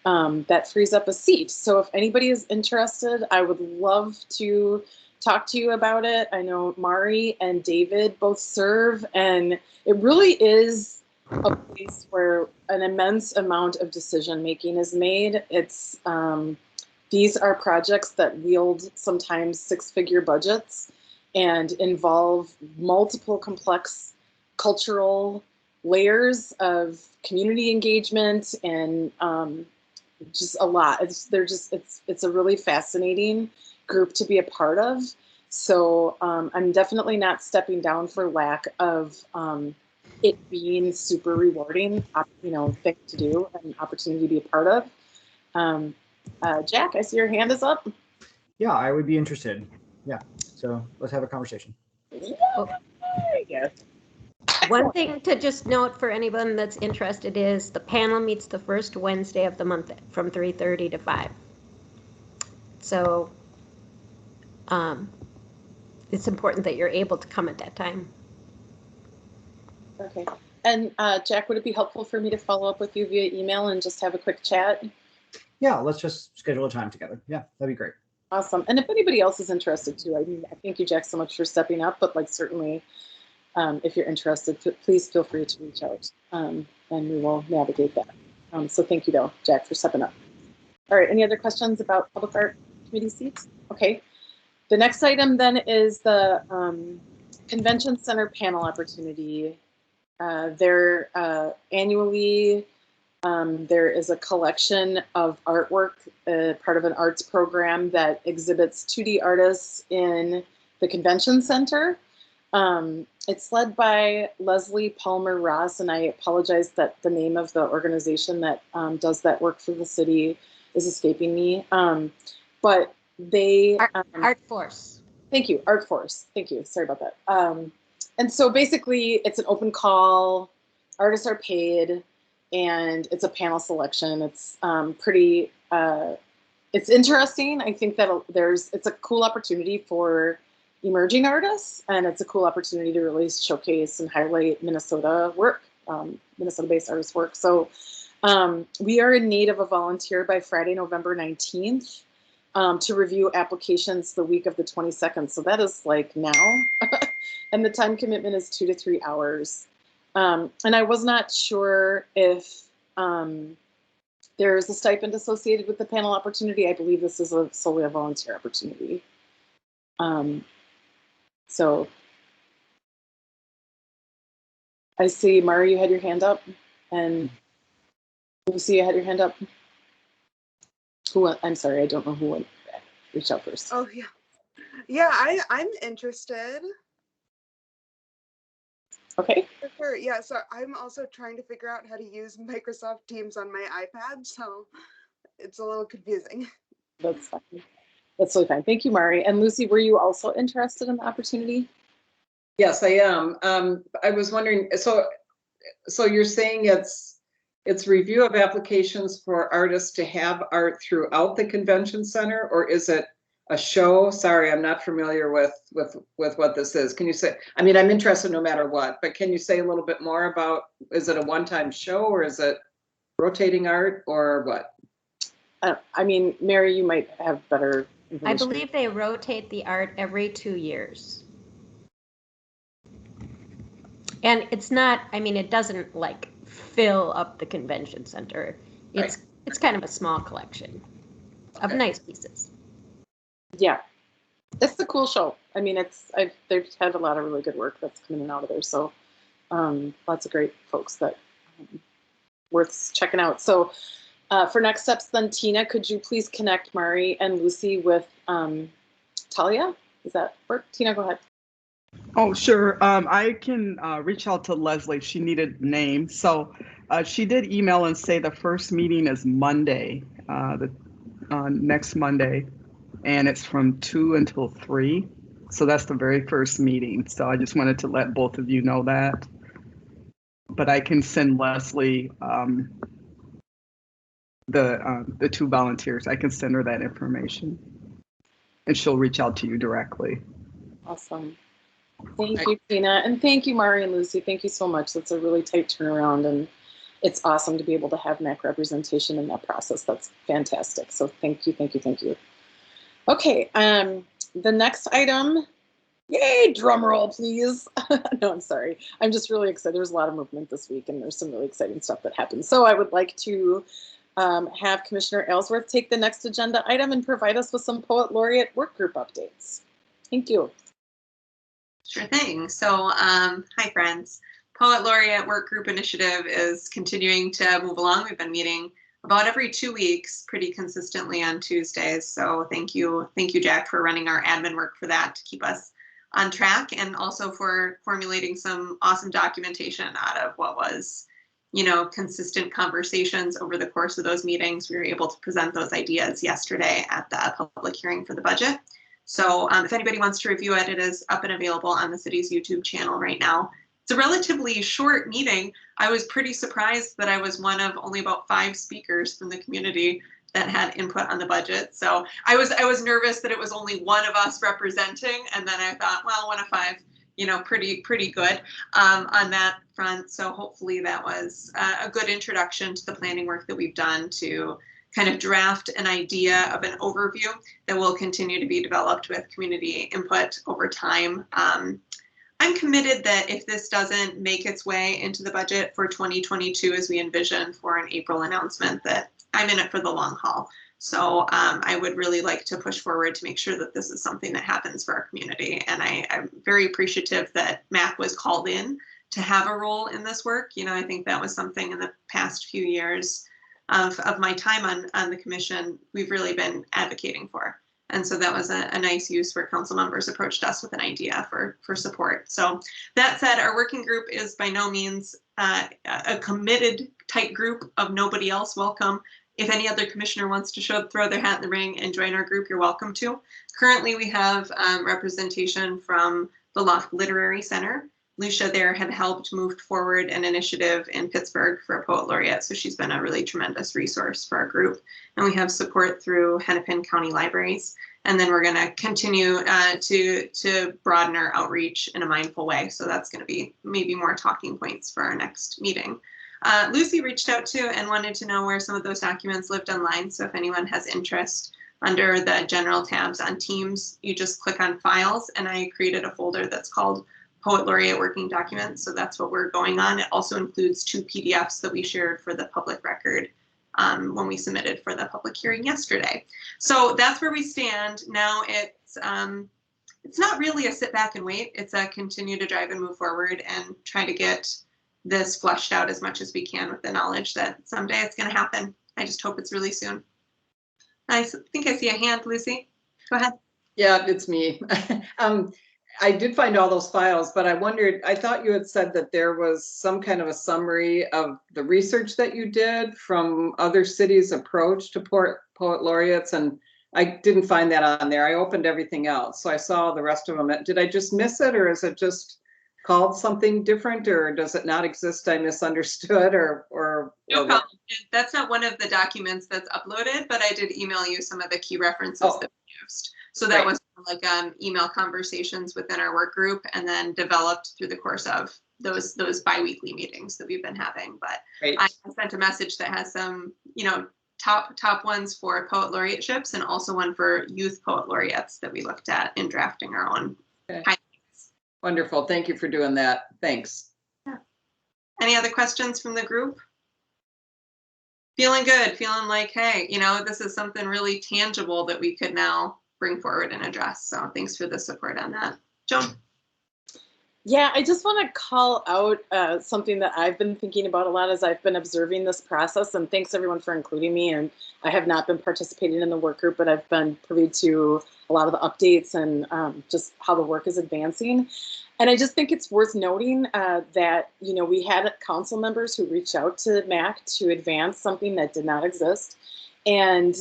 that frees up a seat. So if anybody is interested, I would love to talk to you about it. I know Mari and David both serve, and it really is a place where an immense amount of decision making is made. It's these are projects that wield sometimes six-figure budgets and involve multiple complex cultural layers of community engagement and just a lot. It's a really fascinating group to be a part of. So I'm definitely not stepping down for lack of it being super rewarding, thing to do and opportunity to be a part of. Jack, I see your hand is up. Yeah, I would be interested. Yeah, so let's have a conversation. Yes. One thing to just note for anyone that's interested is the panel meets the first Wednesday of the month from 3:30 to 5. So it's important that you're able to come at that time. Okay. And Jack, would it be helpful for me to follow up with you via email and just have a quick chat? Yeah, let's just schedule a time together. Yeah, that'd be great. Awesome. And if anybody else is interested too, I mean, I thank you, Jack, so much for stepping up, but like certainly if you're interested, please feel free to reach out and we will navigate that. So thank you though, Jack, for stepping up. All right, any other questions about public art committee seats? Okay. The next item then is the Convention Center panel opportunity. Annually, there is a collection of artwork, part of an arts program that exhibits 2D artists in the Convention Center. It's led by Leslie Palmer Ross, and I apologize that the name of the organization that does that work for the city is escaping me. But they Art Force. Thank you, Art Force. Thank you. Sorry about that. And so basically, it's an open call. Artists are paid, and it's a panel selection. It's pretty. It's interesting. I think that it's a cool opportunity for emerging artists, and it's a cool opportunity to really showcase and highlight Minnesota work, Minnesota-based artists' work. So we are in need of a volunteer by Friday, November 19th. To review applications the week of the 22nd. So that is like now. And the time commitment is 2 to 3 hours. And I was not sure if there is a stipend associated with the panel opportunity. I believe this is solely a volunteer opportunity. So I see, Mari, you had your hand up. And Lucy, you had your hand up. I'm sorry, I don't know who went reach out first. Oh yeah. Yeah, I'm interested. Okay. For sure. Yeah, so I'm also trying to figure out how to use Microsoft Teams on my iPad, so it's a little confusing. That's fine. That's totally fine. Thank you, Mari. And Lucy, were you also interested in the opportunity? Yes, I am. I was wondering, so you're saying it's review of applications for artists to have art throughout the convention center, or is it a show? Sorry, I'm not familiar with what this is. Can you say, I mean, I'm interested no matter what, but can you say a little bit more about, is it a one-time show or is it rotating art or what? I mean, Mary, you might have better information. I believe they rotate the art every 2 years. And it's not, I mean, it doesn't like fill up the convention center. It's kind of a small collection of nice pieces. Yeah, it's a cool show. I mean, they've had a lot of really good work that's coming out of there. So lots of great folks that worth checking out. So for next steps then, Tina, could you please connect Mari and Lucy with Talia? Is that work? Tina, go ahead. Oh, sure. I can reach out to Leslie. She needed names. So she did email and say the first meeting is Monday, next Monday, and it's from 2 until 3. So that's the very first meeting. So I just wanted to let both of you know that. But I can send Leslie the two volunteers. I can send her that information, and she'll reach out to you directly. Awesome. Thank you, Tina. And thank you, Mari and Lucy. Thank you so much. That's a really tight turnaround, and it's awesome to be able to have MAC representation in that process. That's fantastic. So thank you, thank you, thank you. Okay, the next item, yay, drum roll, please. No, I'm sorry. I'm just really excited. There's a lot of movement this week, and there's some really exciting stuff that happened. So I would like to have Commissioner Ellsworth take the next agenda item and provide us with some Poet Laureate work group updates. Thank you. Sure thing. So, hi friends. Poet Laureate Work Group Initiative is continuing to move along. We've been meeting about every 2 weeks pretty consistently on Tuesdays. So thank you, Jack, for running our admin work for that to keep us on track, and also for formulating some awesome documentation out of what was, consistent conversations over the course of those meetings. We were able to present those ideas yesterday at the public hearing for the budget. So if anybody wants to review it, it is up and available on the city's YouTube channel right now. It's a relatively short meeting. I was pretty surprised that I was one of only about 5 speakers from the community that had input on the budget. So I was nervous that it was only one of us representing, and then I thought, well, 1 of 5, pretty good on that front. So hopefully that was a good introduction to the planning work that we've done to kind of draft an idea of an overview that will continue to be developed with community input over time. I'm committed that if this doesn't make its way into the budget for 2022 as we envision for an April announcement, that I'm in it for the long haul. So I would really like to push forward to make sure that this is something that happens for our community. And I'm very appreciative that MAC was called in to have a role in this work. I think that was something in the past few years of my time on the commission we've really been advocating for. And so that was a nice use where council members approached us with an idea for support. So that said, our working group is by no means a committed tight group of nobody else welcome. If any other commissioner wants to throw their hat in the ring and join our group, you're welcome to. Currently, we have representation from the Loft Literary Center. Lucia there had helped move forward an initiative in Pittsburgh for a Poet Laureate, so she's been a really tremendous resource for our group. And we have support through Hennepin County Libraries. And then we're going to continue to broaden our outreach in a mindful way. So that's going to be maybe more talking points for our next meeting. Lucy reached out to and wanted to know where some of those documents lived online. So if anyone has interest, under the general tabs on Teams, you just click on Files, and I created a folder that's called Poet Laureate Working Documents. So that's what we're going on. It also includes 2 PDFs that we shared for the public record when we submitted for the public hearing yesterday. So that's where we stand. Now it's not really a sit back and wait. It's a continue to drive and move forward and try to get this flushed out as much as we can with the knowledge that someday it's going to happen. I just hope it's really soon. I think I see a hand, Lucy. Go ahead. Yeah, it's me. I did find all those files, but I wondered, I thought you had said that there was some kind of a summary of the research that you did from other cities' approach to Poet Laureates, and I didn't find that on there. I opened everything else, so I saw the rest of them. Did I just miss it, or is it just called something different, or does it not exist? I misunderstood, or no problem. That's not one of the documents that's uploaded, but I did email you some of the key references that we used. So that was like email conversations within our work group, and then developed through the course of those bi-weekly meetings that we've been having. But I sent a message that has some, top ones for Poet Laureateships, and also one for youth Poet Laureates that we looked at in drafting our own. Okay. Wonderful. Thank you for doing that. Thanks. Yeah. Any other questions from the group? Feeling good, feeling like, hey, this is something really tangible that we could now bring forward and address. So thanks for the support on that. Joan? Yeah, I just want to call out something that I've been thinking about a lot as I've been observing this process, and thanks everyone for including me. And I have not been participating in the work group, but I've been privy to a lot of the updates and just how the work is advancing. And I just think it's worth noting that, we had council members who reached out to MAC to advance something that did not exist. And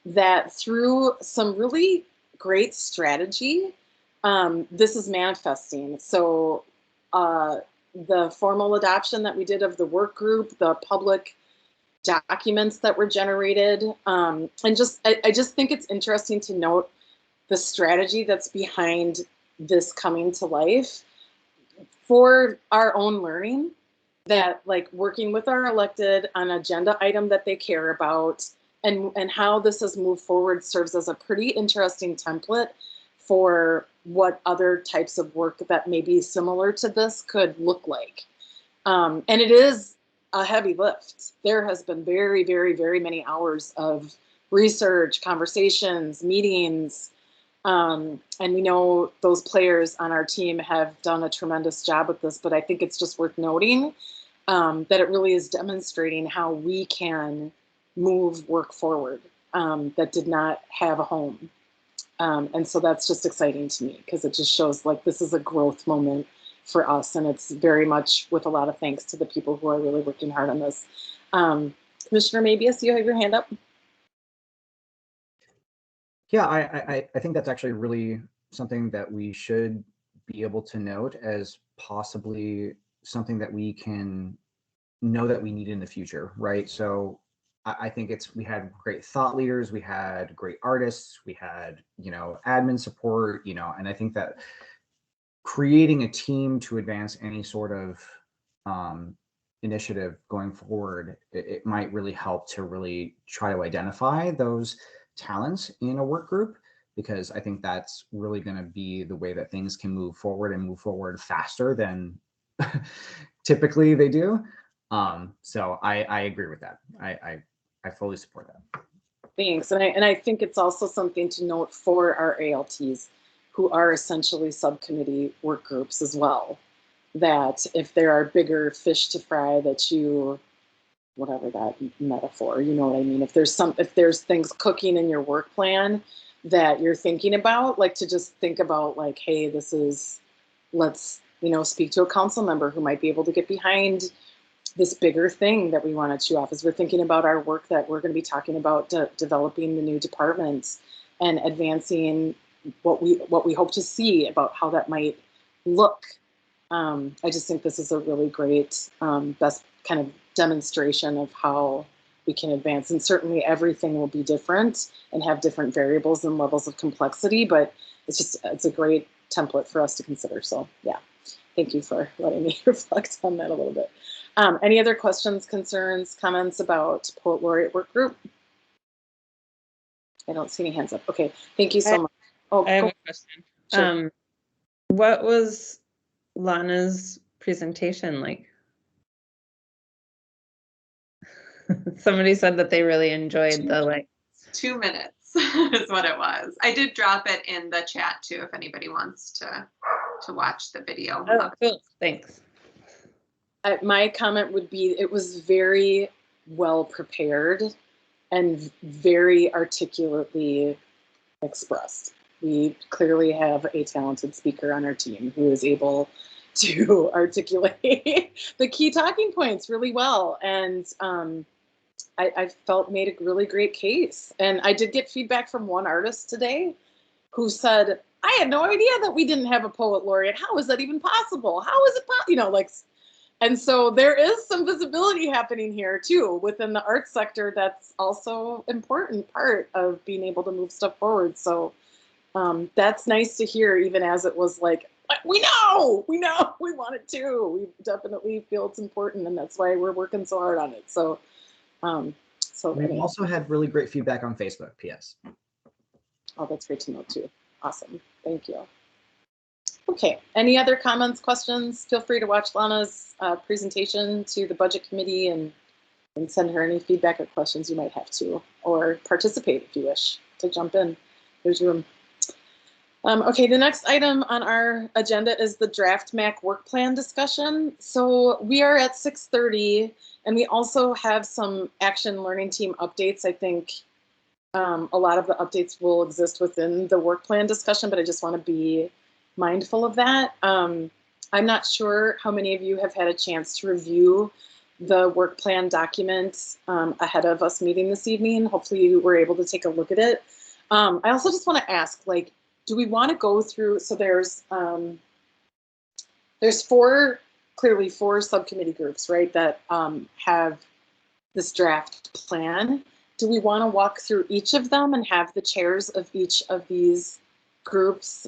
that through some really great strategy, this is manifesting. So the formal adoption that we did of the work group, the public documents that were generated. And I just think it's interesting to note the strategy that's behind this coming to life for our own learning, that like working with our elected on agenda item that they care about, and how this has moved forward serves as a pretty interesting template for what other types of work that may be similar to this could look like. And it is a heavy lift. There has been very, very, very many hours of research, conversations, meetings, and we know those players on our team have done a tremendous job with this, but I think it's just worth noting that it really is demonstrating how we can move work forward that did not have a home. And so that's just exciting to me, because it just shows like this is a growth moment for us, and it's very much with a lot of thanks to the people who are really working hard on this. Commissioner Mabius, you have your hand up. Yeah, I think that's actually really something that we should be able to note as possibly something that we can know that we need in the future, right? So I think we had great thought leaders, we had great artists, we had, admin support, and I think that creating a team to advance any sort of initiative going forward, it might really help to really try to identify those talents in a work group, because I think that's really going to be the way that things can move forward and move forward faster than typically they do. So I agree with that. I fully support that. Thanks. And I think it's also something to note for our ALTs, who are essentially subcommittee work groups as well, that if there are bigger fish to fry, that you, whatever that metaphor, you know what I mean? If there's things cooking in your work plan that you're thinking about, like to just think about like, hey, let's, speak to a council member who might be able to get behind this bigger thing that we want to chew off, as we're thinking about our work that we're going to be talking about developing the new departments and advancing what we hope to see about how that might look. I just think this is a really great best kind of demonstration of how we can advance, and certainly everything will be different and have different variables and levels of complexity, but it's a great template for us to consider. So yeah, thank you for letting me reflect on that a little bit. Any other questions, concerns, comments about Poet Laureate Work Group? I don't see any hands up. Okay, thank you so much. Oh, I have a question. Sure. What was Lana's presentation like? Somebody said that they really enjoyed the 2 minutes is what it was. I did drop it in the chat too, if anybody wants to watch the video. Oh, cool. Thanks. My comment would be it was very well prepared and very articulately expressed. We clearly have a talented speaker on our team who is able to articulate the key talking points really well. And I felt made a really great case. And I did get feedback from one artist today who said, I had no idea that we didn't have a poet laureate. How is that even possible? How is it possible? And so there is some visibility happening here too within the arts sector. That's also an important part of being able to move stuff forward. So that's nice to hear, even as it was like, we know, we want it too. We definitely feel it's important, and that's why we're working so hard on it. So, We've also had really great feedback on Facebook, PS. Oh, that's great to know too. Awesome, thank you. Okay, any other comments, questions? Feel free to watch Lana's presentation to the budget committee and send her any feedback or questions you might have to, or participate if you wish to jump in. There's room. Okay, the next item on our agenda is the draft MAC work plan discussion. So we are at 6:30, and we also have some action learning team updates. I think a lot of the updates will exist within the work plan discussion, but I just want to be mindful of that. I'm not sure how many of you have had a chance to review the work plan document ahead of us meeting this evening. Hopefully you were able to take a look at it. I also just want to ask, do we want to go through, so there's clearly four subcommittee groups, right, that have this draft plan. Do we want to walk through each of them and have the chairs of each of these groups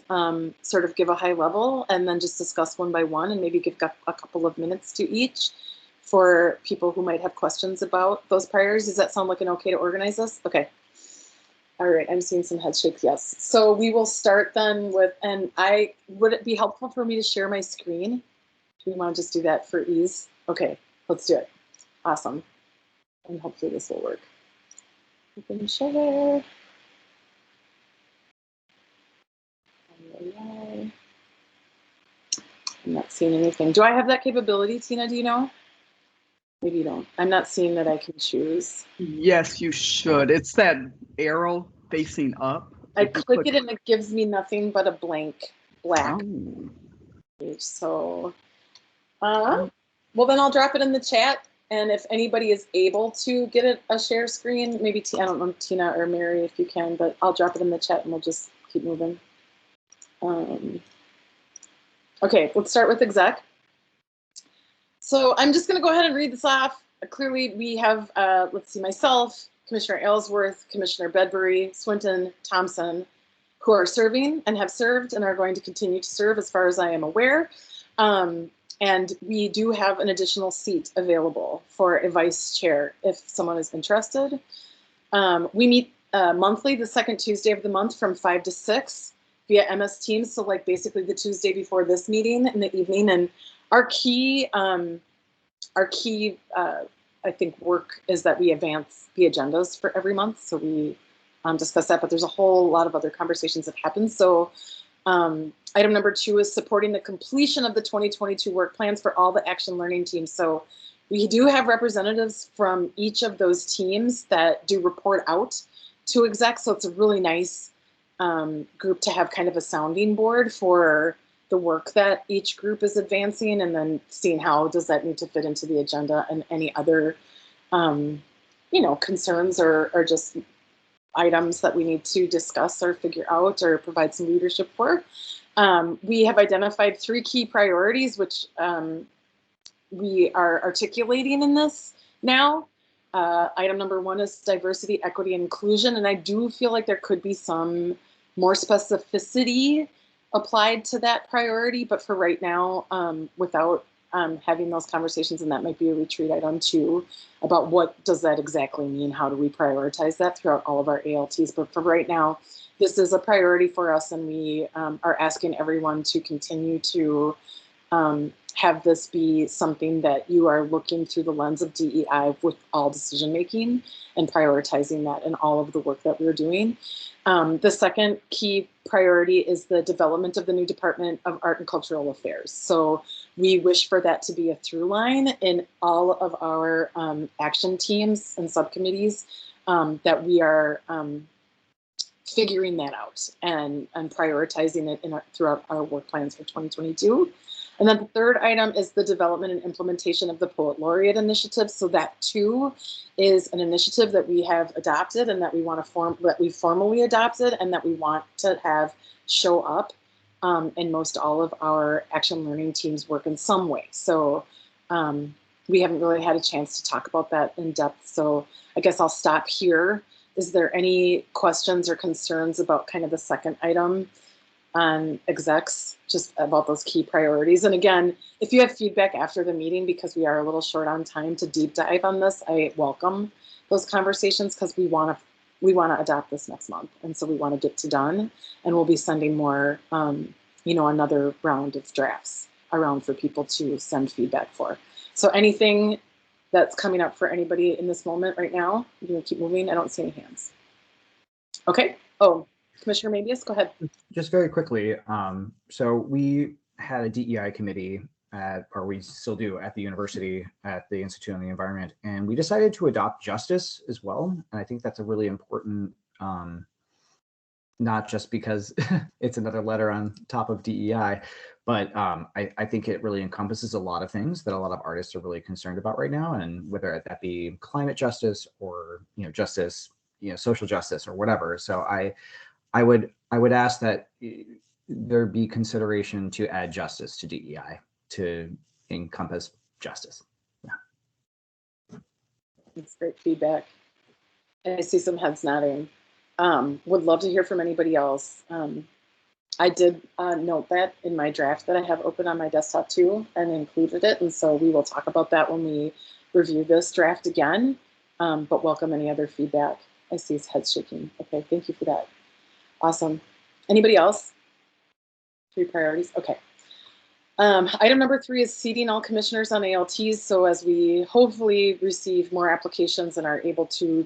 sort of give a high level and then just discuss one by one and maybe give a couple of minutes to each for people who might have questions about those priorities? Does that sound like an okay to organize this? Okay. All right, I'm seeing some head shakes, yes. So we will start then with, and would it be helpful for me to share my screen? Do we want to just do that for ease? Okay, let's do it. Awesome. And hopefully this will work. Open share. I'm not seeing anything. Do I have that capability, Tina? Do you know? Maybe you don't. I'm not seeing that I can choose. Yes, you should. It's that arrow facing up. I click it and it gives me nothing but a blank black page. So, well, then I'll drop it in the chat. And if anybody is able to get a share screen, maybe I don't know, Tina or Mary, if you can, but I'll drop it in the chat and we'll just keep moving. Okay, let's start with exec. So I'm just going to go ahead and read this off. Clearly, we have, let's see, myself, Commissioner Aylesworth, Commissioner Bedbury, Swinton, Thompson, who are serving and have served and are going to continue to serve as far as I am aware. And we do have an additional seat available for a vice chair if someone is interested. We meet monthly, the second Tuesday of the month from 5 to 6 via MS Teams. So like basically the Tuesday before this meeting in the evening. And our key I think work is that we advance the agendas for every month. So we discuss that, but there's a whole lot of other conversations that happen. So item number 2 is supporting the completion of the 2022 work plans for all the action learning teams. So we do have representatives from each of those teams that do report out to exec. So it's a really nice group to have kind of a sounding board for the work that each group is advancing, and then seeing how does that need to fit into the agenda and any other, concerns or just items that we need to discuss or figure out or provide some leadership for. We have identified 3 key priorities, which we are articulating in this now. Item number 1 is diversity, equity, and inclusion, and I do feel like there could be some more specificity applied to that priority, but for right now, without having those conversations, and that might be a retreat item too, about what does that exactly mean? How do we prioritize that throughout all of our ALTs? But for right now, this is a priority for us, and we are asking everyone to continue to have this be something that you are looking through the lens of DEI with all decision making and prioritizing that in all of the work that we're doing. The second key priority is the development of the new Department of Art and Cultural Affairs. So we wish for that to be a through line in all of our action teams and subcommittees, that we are figuring that out and prioritizing it throughout our work plans for 2022. And then the third item is the development and implementation of the Poet Laureate initiative. So that too is an initiative that we have adopted and that we want to that we formally adopted and that we want to have show up in most all of our action learning teams work in some way. So we haven't really had a chance to talk about that in depth. So I guess I'll stop here. Is there any questions or concerns about kind of the second item on execs, just about those key priorities? And again, if you have feedback after the meeting, because we are a little short on time to deep dive on this, I welcome those conversations because we want to adopt this next month. And so we want to get to done, and we'll be sending more, another round of drafts around for people to send feedback for. So anything that's coming up for anybody in this moment right now, you can keep moving. I don't see any hands. Okay. Oh, Commissioner Mabius, go ahead. Just very quickly, so we had a DEI committee or we still do at the university at the Institute on the Environment, and we decided to adopt justice as well. And I think that's a really important, not just because it's another letter on top of DEI, but I think it really encompasses a lot of things that a lot of artists are really concerned about right now, and whether that be climate justice or justice, social justice or whatever. So I would ask that there be consideration to add justice to DEI to encompass justice. Yeah. That's great feedback. I see some heads nodding. Would love to hear from anybody else. I did note that in my draft that I have open on my desktop too, and included it. And so we will talk about that when we review this draft again, but welcome any other feedback. I see his head shaking. Okay, thank you for that. Awesome. Anybody else? 3 priorities, okay. Item number 3 is seating all commissioners on ALTs. So as we hopefully receive more applications and are able to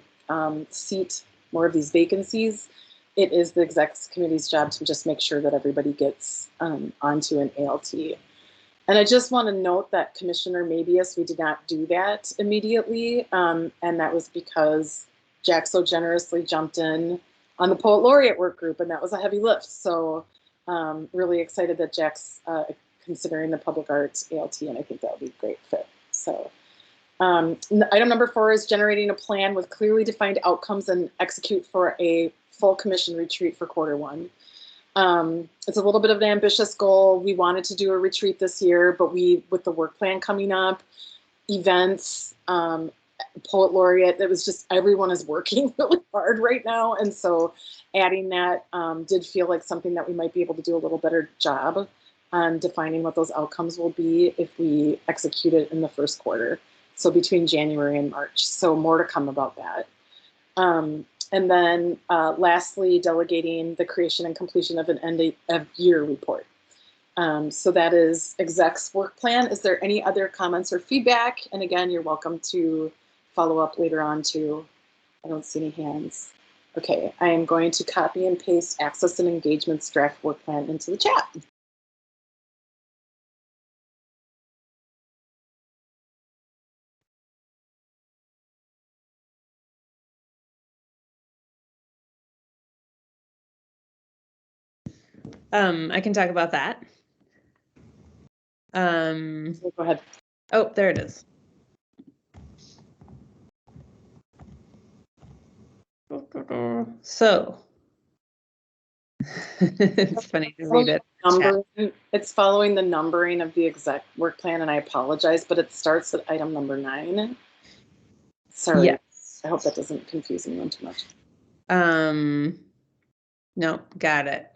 seat more of these vacancies, it is the execs committee's job to just make sure that everybody gets onto an ALT. And I just want to note that Commissioner Mabius, we did not do that immediately. And that was because Jack so generously jumped in on the Poet Laureate work group, and that was a heavy lift. So really excited that Jack's considering the public arts ALT, and I think that would be a great fit. So item number 4 is generating a plan with clearly defined outcomes and execute for a full commission retreat for Q1. It's a little bit of an ambitious goal. We wanted to do a retreat this year, but with the work plan coming up, events, Poet Laureate, it was just everyone is working really hard right now. And so adding that did feel like something that we might be able to do a little better job on defining what those outcomes will be if we execute it in the first quarter. So between January and March. So more to come about that. And then lastly, delegating the creation and completion of an end of year report. So that is exec's work plan. Is there any other comments or feedback? And again, you're welcome to follow up later on too. I don't see any hands. Okay, I am going to copy and paste access and engagement's draft work plan into the chat. I can talk about that. So go ahead. Oh, there it is. So it's funny to read it. It's following the numbering of the exec work plan, and I apologize, but it starts at item number 9. Sorry. Yes. I hope that doesn't confuse anyone too much. No, got it.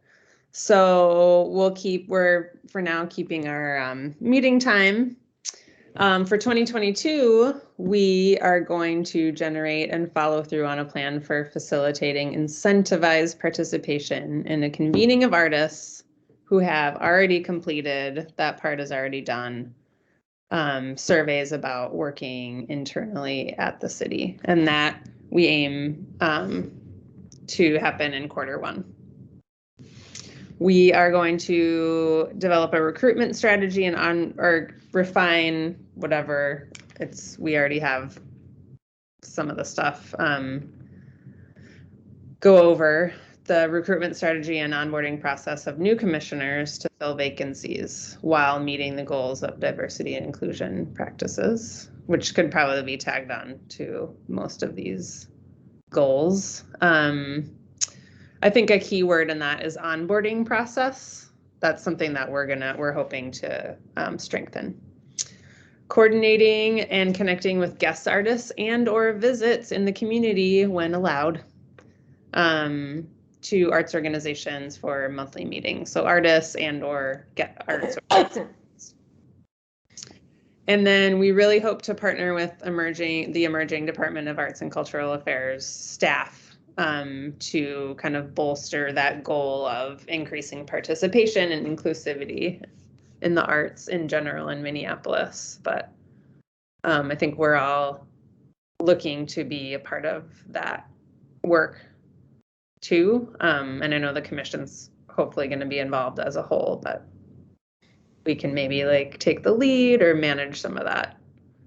So we're for now keeping our meeting time. For 2022, we are going to generate and follow through on a plan for facilitating incentivized participation in a convening of artists who have already completed, that part is already done, surveys about working internally at the city. And that we aim to happen in Q1. We are going to develop a recruitment strategy and refine whatever we already have some of the stuff. Go over the recruitment strategy and onboarding process of new commissioners to fill vacancies while meeting the goals of diversity and inclusion practices, which could probably be tagged on to most of these goals. I think a key word in that is onboarding process. That's something that we're hoping to strengthen. Coordinating and connecting with guest artists and/or visits in the community when allowed to arts organizations for monthly meetings. So artists and/or arts organizations. And then we really hope to partner with the emerging Department of Arts and Cultural Affairs staff to kind of bolster that goal of increasing participation and inclusivity in the arts in general in Minneapolis. But I think we're all looking to be a part of that work too. And I know the commission's hopefully going to be involved as a whole, but we can maybe take the lead or manage some of that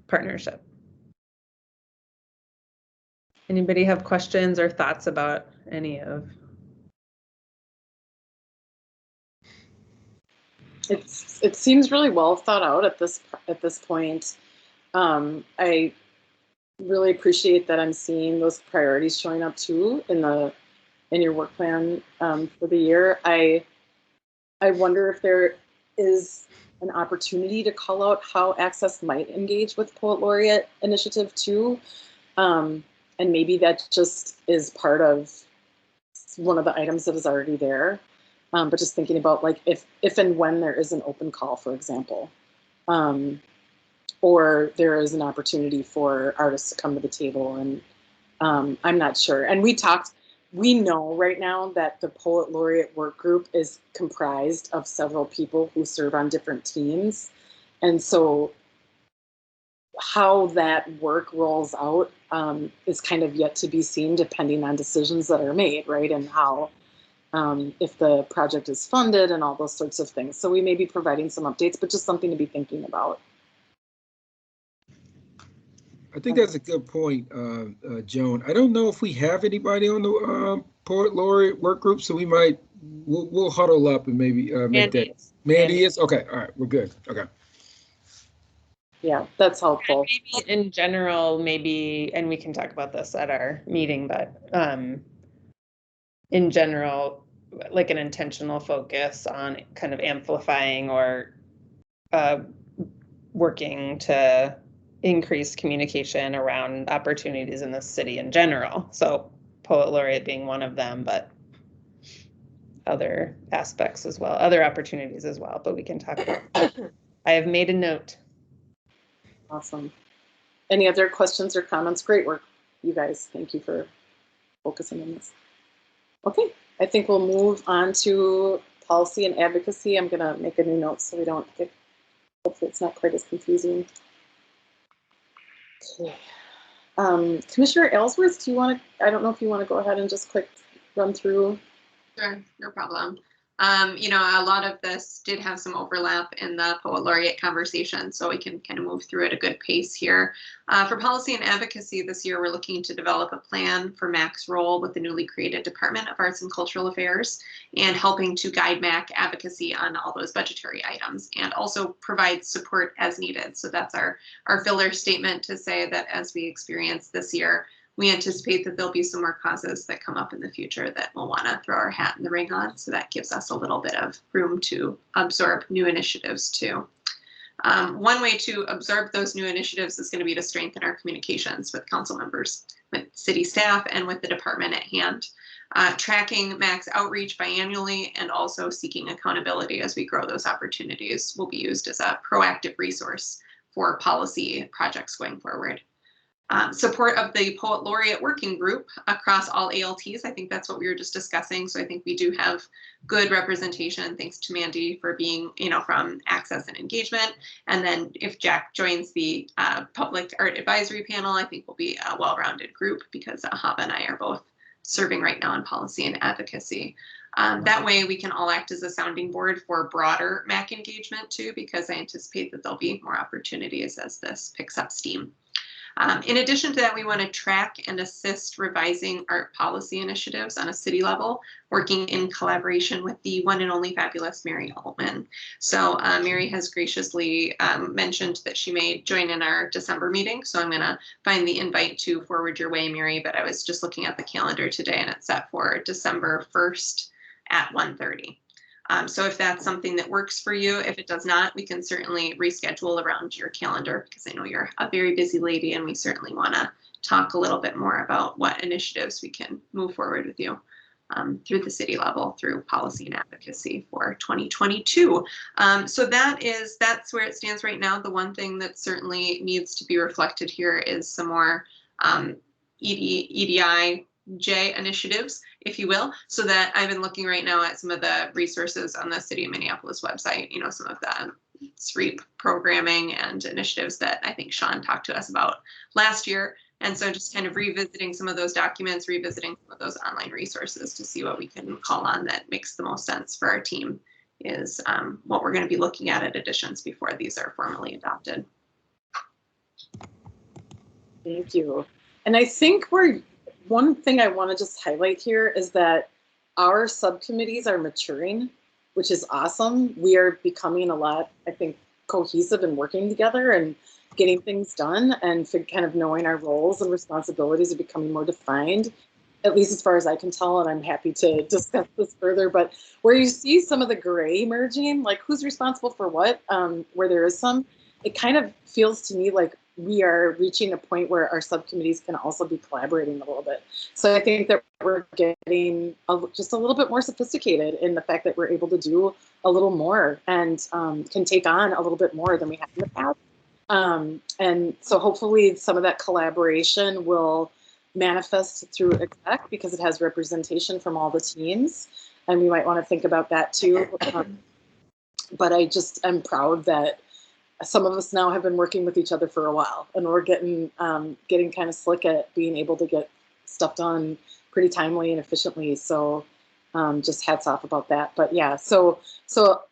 partnership. Anybody have questions or thoughts about any of? It seems really well thought out at this point. I really appreciate that I'm seeing those priorities showing up too in your work plan for the year. I wonder if there is an opportunity to call out how Access might engage with Poet Laureate initiative too. And maybe that just is part of one of the items that is already there. But just thinking about like if and when there is an open call, for example, or there is an opportunity for artists to come to the table, and I'm not sure. And we know right now that the Poet Laureate work group is comprised of several people who serve on different teams. And so how that work rolls out is kind of yet to be seen, depending on decisions that are made, right? And how, if the project is funded and all those sorts of things. So we may be providing some updates, but just something to be thinking about. I think that's a good point, Joan. I don't know if we have anybody on the Poet Laureate work group, so we'll huddle up and maybe make that. Mandy is? Okay, all right, we're good. Okay. Yeah, that's helpful. And maybe in general, and we can talk about this at our meeting, but in general, like an intentional focus on kind of amplifying or working to increase communication around opportunities in the city in general. So Poet Laureate being one of them, but other aspects as well, other opportunities as well, but we can talk about that. I have made a note. Awesome. Any other questions or comments? Great work, you guys. Thank you for focusing on this. Okay, I think we'll move on to policy and advocacy. I'm gonna make a new note so we don't get, hopefully it's not quite as confusing. Okay. Commissioner Ellsworth, do you want to, I don't know if you want to go ahead and just quick run through. Sure, no problem. You know, a lot of this did have some overlap in the Poet Laureate conversation, so we can kind of move through at a good pace here. For policy and advocacy this year, we're looking to develop a plan for MAC's role with the newly created Department of Arts and Cultural Affairs, and helping to guide MAC advocacy on all those budgetary items, and also provide support as needed. So that's our filler statement to say that as we experience this year, we anticipate that there'll be some more causes that come up in the future that we'll want to throw our hat in the ring on. So that gives us a little bit of room to absorb new initiatives too. One way to absorb those new initiatives is going to be to strengthen our communications with council members, with city staff, and with the department at hand. Tracking MAC's outreach biannually and also seeking accountability as we grow those opportunities will be used as a proactive resource for policy projects going forward. Support of the Poet Laureate Working Group across all ALTs. I think that's what we were just discussing. So I think we do have good representation, thanks to Mandy for being, you know, from Access and Engagement. And then if Jack joins the Public Art Advisory Panel, I think we'll be a well-rounded group, because Hava and I are both serving right now in policy and advocacy. That way we can all act as a sounding board for broader MAC engagement too, because I anticipate that there'll be more opportunities as this picks up steam. In addition to that, we want to track and assist revising art policy initiatives on a city level, working in collaboration with the one and only fabulous Mary Altman. So Mary has graciously mentioned that she may join in our December meeting. So I'm going to find the invite to forward your way, Mary. But I was just looking at the calendar today, and it's set for December 1st at 1:30. So if that's something that works for you, if it does not, we can certainly reschedule around your calendar, because I know you're a very busy lady, and we certainly want to talk a little bit more about what initiatives we can move forward with you through the city level, through policy and advocacy for 2022. So that's where it stands right now. The one thing that certainly needs to be reflected here is some more EDI initiatives, if you will, so that I've been looking right now at some of the resources on the City of Minneapolis website, you know, some of the SREAP programming and initiatives that I think Sean talked to us about last year. And so just kind of revisiting some of those documents, revisiting some of those online resources to see what we can call on that makes the most sense for our team is what we're going to be looking at additions before these are formally adopted. Thank you. And I think one thing I want to just highlight here is that our subcommittees are maturing, which is awesome. We are becoming a lot, I think, cohesive and working together and getting things done, and kind of knowing our roles and responsibilities are becoming more defined, at least as far as I can tell, and I'm happy to discuss this further. But where you see some of the gray emerging, like who's responsible for what, where there is some, it kind of feels to me like we are reaching a point where our subcommittees can also be collaborating a little bit. So I think that we're getting just a little bit more sophisticated in the fact that we're able to do a little more and can take on a little bit more than we have in the past. And so hopefully some of that collaboration will manifest through exec because it has representation from all the teams. And we might want to think about that too. But I'm proud that some of us now have been working with each other for a while, and we're getting kind of slick at being able to get stuff done pretty timely and efficiently. So just hats off about that. But yeah, so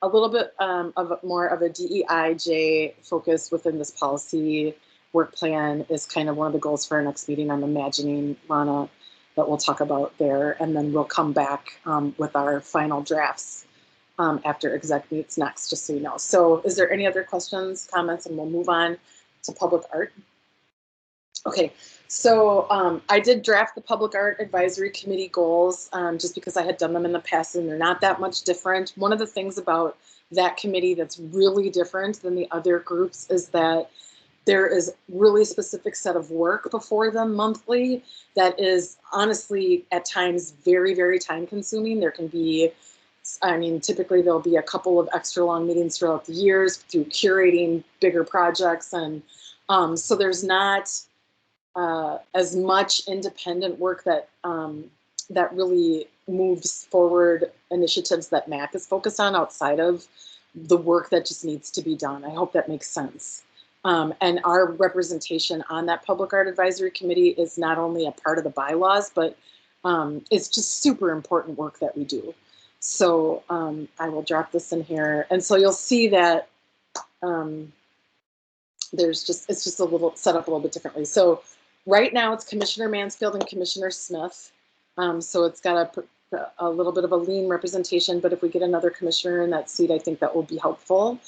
a little bit of more of a DEIJ focus within this policy work plan is kind of one of the goals for our next meeting. I'm imagining, Lana, that we'll talk about there, and then we'll come back with our final drafts after exec meets next, just so you know. So is there any other questions, comments, and we'll move on to public art? Okay, so I did draft the Public Art Advisory Committee goals just because I had done them in the past and they're not that much different. One of the things about that committee that's really different than the other groups is that there is really specific set of work before them monthly that is honestly at times very, very time consuming. There can be, I mean, typically there'll be a couple of extra long meetings throughout the years through curating bigger projects. And so there's not as much independent work that that really moves forward initiatives that MAC is focused on outside of the work that just needs to be done. I hope that makes sense. And our representation on that Public Art Advisory Committee is not only a part of the bylaws, but it's just super important work that we do. So I will drop this in here. And so you'll see that it's just a little set up a little bit differently. So right now it's Commissioner Mansfield and Commissioner Smith. So it's got a little bit of a lean representation, but if we get another commissioner in that seat, I think that will be helpful.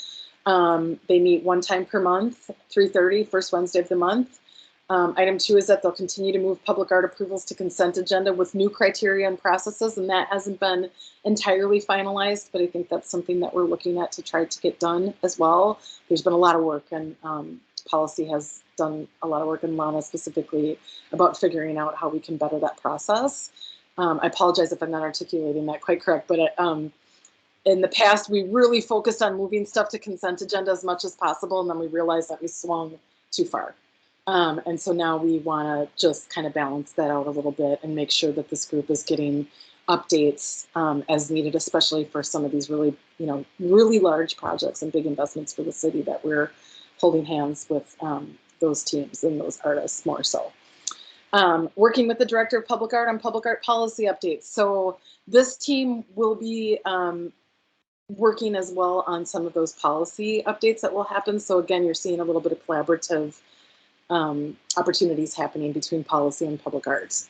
They meet one time per month, 3:30, first Wednesday of the month. Item 2 is that they'll continue to move public art approvals to consent agenda with new criteria and processes, and that hasn't been entirely finalized, but I think that's something that we're looking at to try to get done as well. There's been a lot of work, and policy has done a lot of work, and Lana specifically, about figuring out how we can better that process. I apologize if I'm not articulating that quite correct, but in the past, we really focused on moving stuff to consent agenda as much as possible, and then we realized that we swung too far. And so now we want to just kind of balance that out a little bit and make sure that this group is getting updates as needed, especially for some of these really, really large projects and big investments for the city that we're holding hands with those teams and those artists more so. Working with the Director of Public Art on public art policy updates. So this team will be working as well on some of those policy updates that will happen. So again, you're seeing a little bit of collaborative opportunities happening between policy and public arts.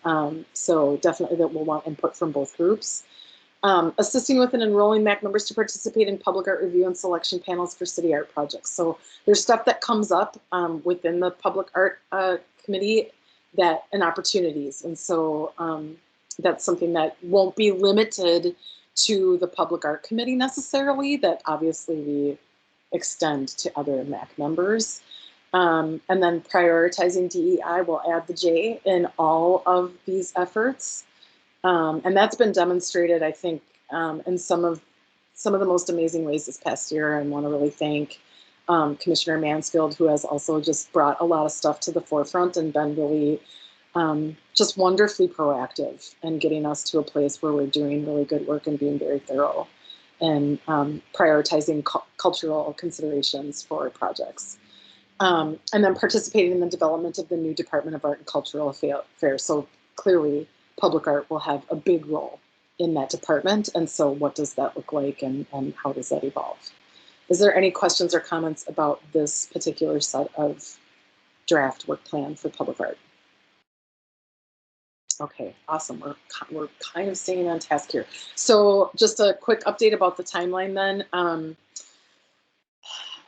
So definitely that we'll want input from both groups. Assisting with and enrolling MAC members to participate in public art review and selection panels for city art projects. So there's stuff that comes up within the public art committee and opportunities. And so that's something that won't be limited to the public art committee necessarily, that obviously we extend to other MAC members. And then prioritizing DEI, will add the J in all of these efforts. And that's been demonstrated, I think, in some of the most amazing ways this past year. And want to really thank Commissioner Mansfield, who has also just brought a lot of stuff to the forefront and been really just wonderfully proactive and getting us to a place where we're doing really good work and being very thorough and prioritizing cultural considerations for projects. And then participating in the development of the new Department of Art and Cultural Affairs. So clearly, public art will have a big role in that department. And so what does that look like, and how does that evolve? Is there any questions or comments about this particular set of draft work plan for public art? Okay, awesome. We're kind of staying on task here. So just a quick update about the timeline then.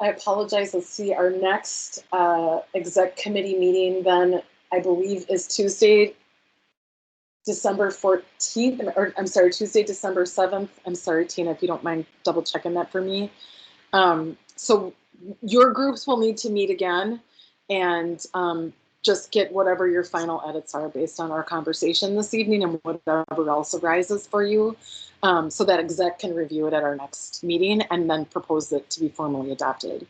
I apologize. Let's see, our next exec committee meeting then, I believe, is Tuesday, December 14th, or I'm sorry, Tuesday, December 7th. I'm sorry, Tina, if you don't mind double checking that for me. So your groups will need to meet again and just get whatever your final edits are based on our conversation this evening and whatever else arises for you, so that exec can review it at our next meeting and then propose it to be formally adopted.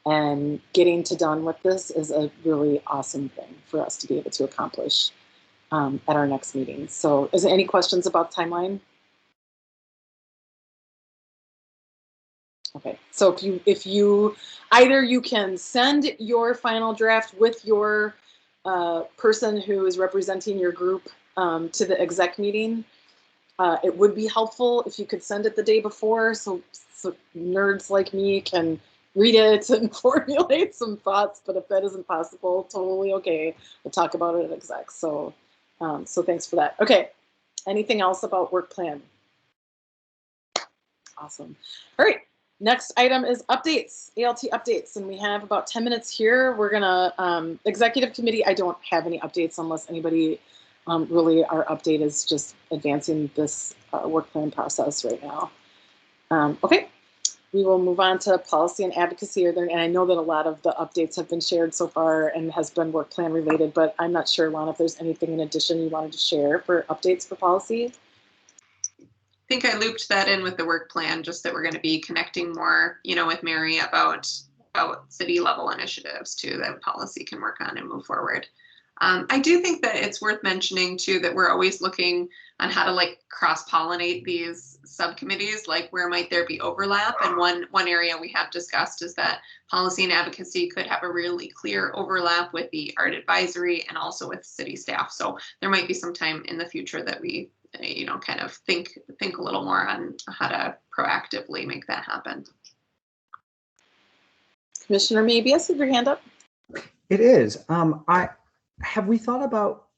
And getting done with this is a really awesome thing for us to be able to accomplish at our next meeting. So is there any questions about timeline? Okay, so if you either you can send your final draft with your person who is representing your group to the exec meeting. It would be helpful if you could send it the day before, so nerds like me can read it and formulate some thoughts. But if that isn't possible, totally okay. We'll talk about it at exec. So, so thanks for that. Okay, anything else about work plan? Awesome. All right. Next item is updates, ALT updates, and we have about 10 minutes here. We're gonna, executive committee, I don't have any updates unless anybody, really our update is just advancing this work plan process right now. Okay, we will move on to policy and advocacy. And I know that a lot of the updates have been shared so far and has been work plan related, but I'm not sure, Lana, if there's anything in addition you wanted to share for updates for policy. I think I looped that in with the work plan, just that we're going to be connecting more, you know, with Mary about city level initiatives too that policy can work on and move forward. I do think that it's worth mentioning too that we're always looking on how to like cross-pollinate these subcommittees, like where might there be overlap. And one area we have discussed is that policy and advocacy could have a really clear overlap with the art advisory and also with city staff. So there might be some time in the future that we, you know, kind of think a little more on how to proactively make that happen. Commissioner Mabius, with your hand up. It is. Have we thought about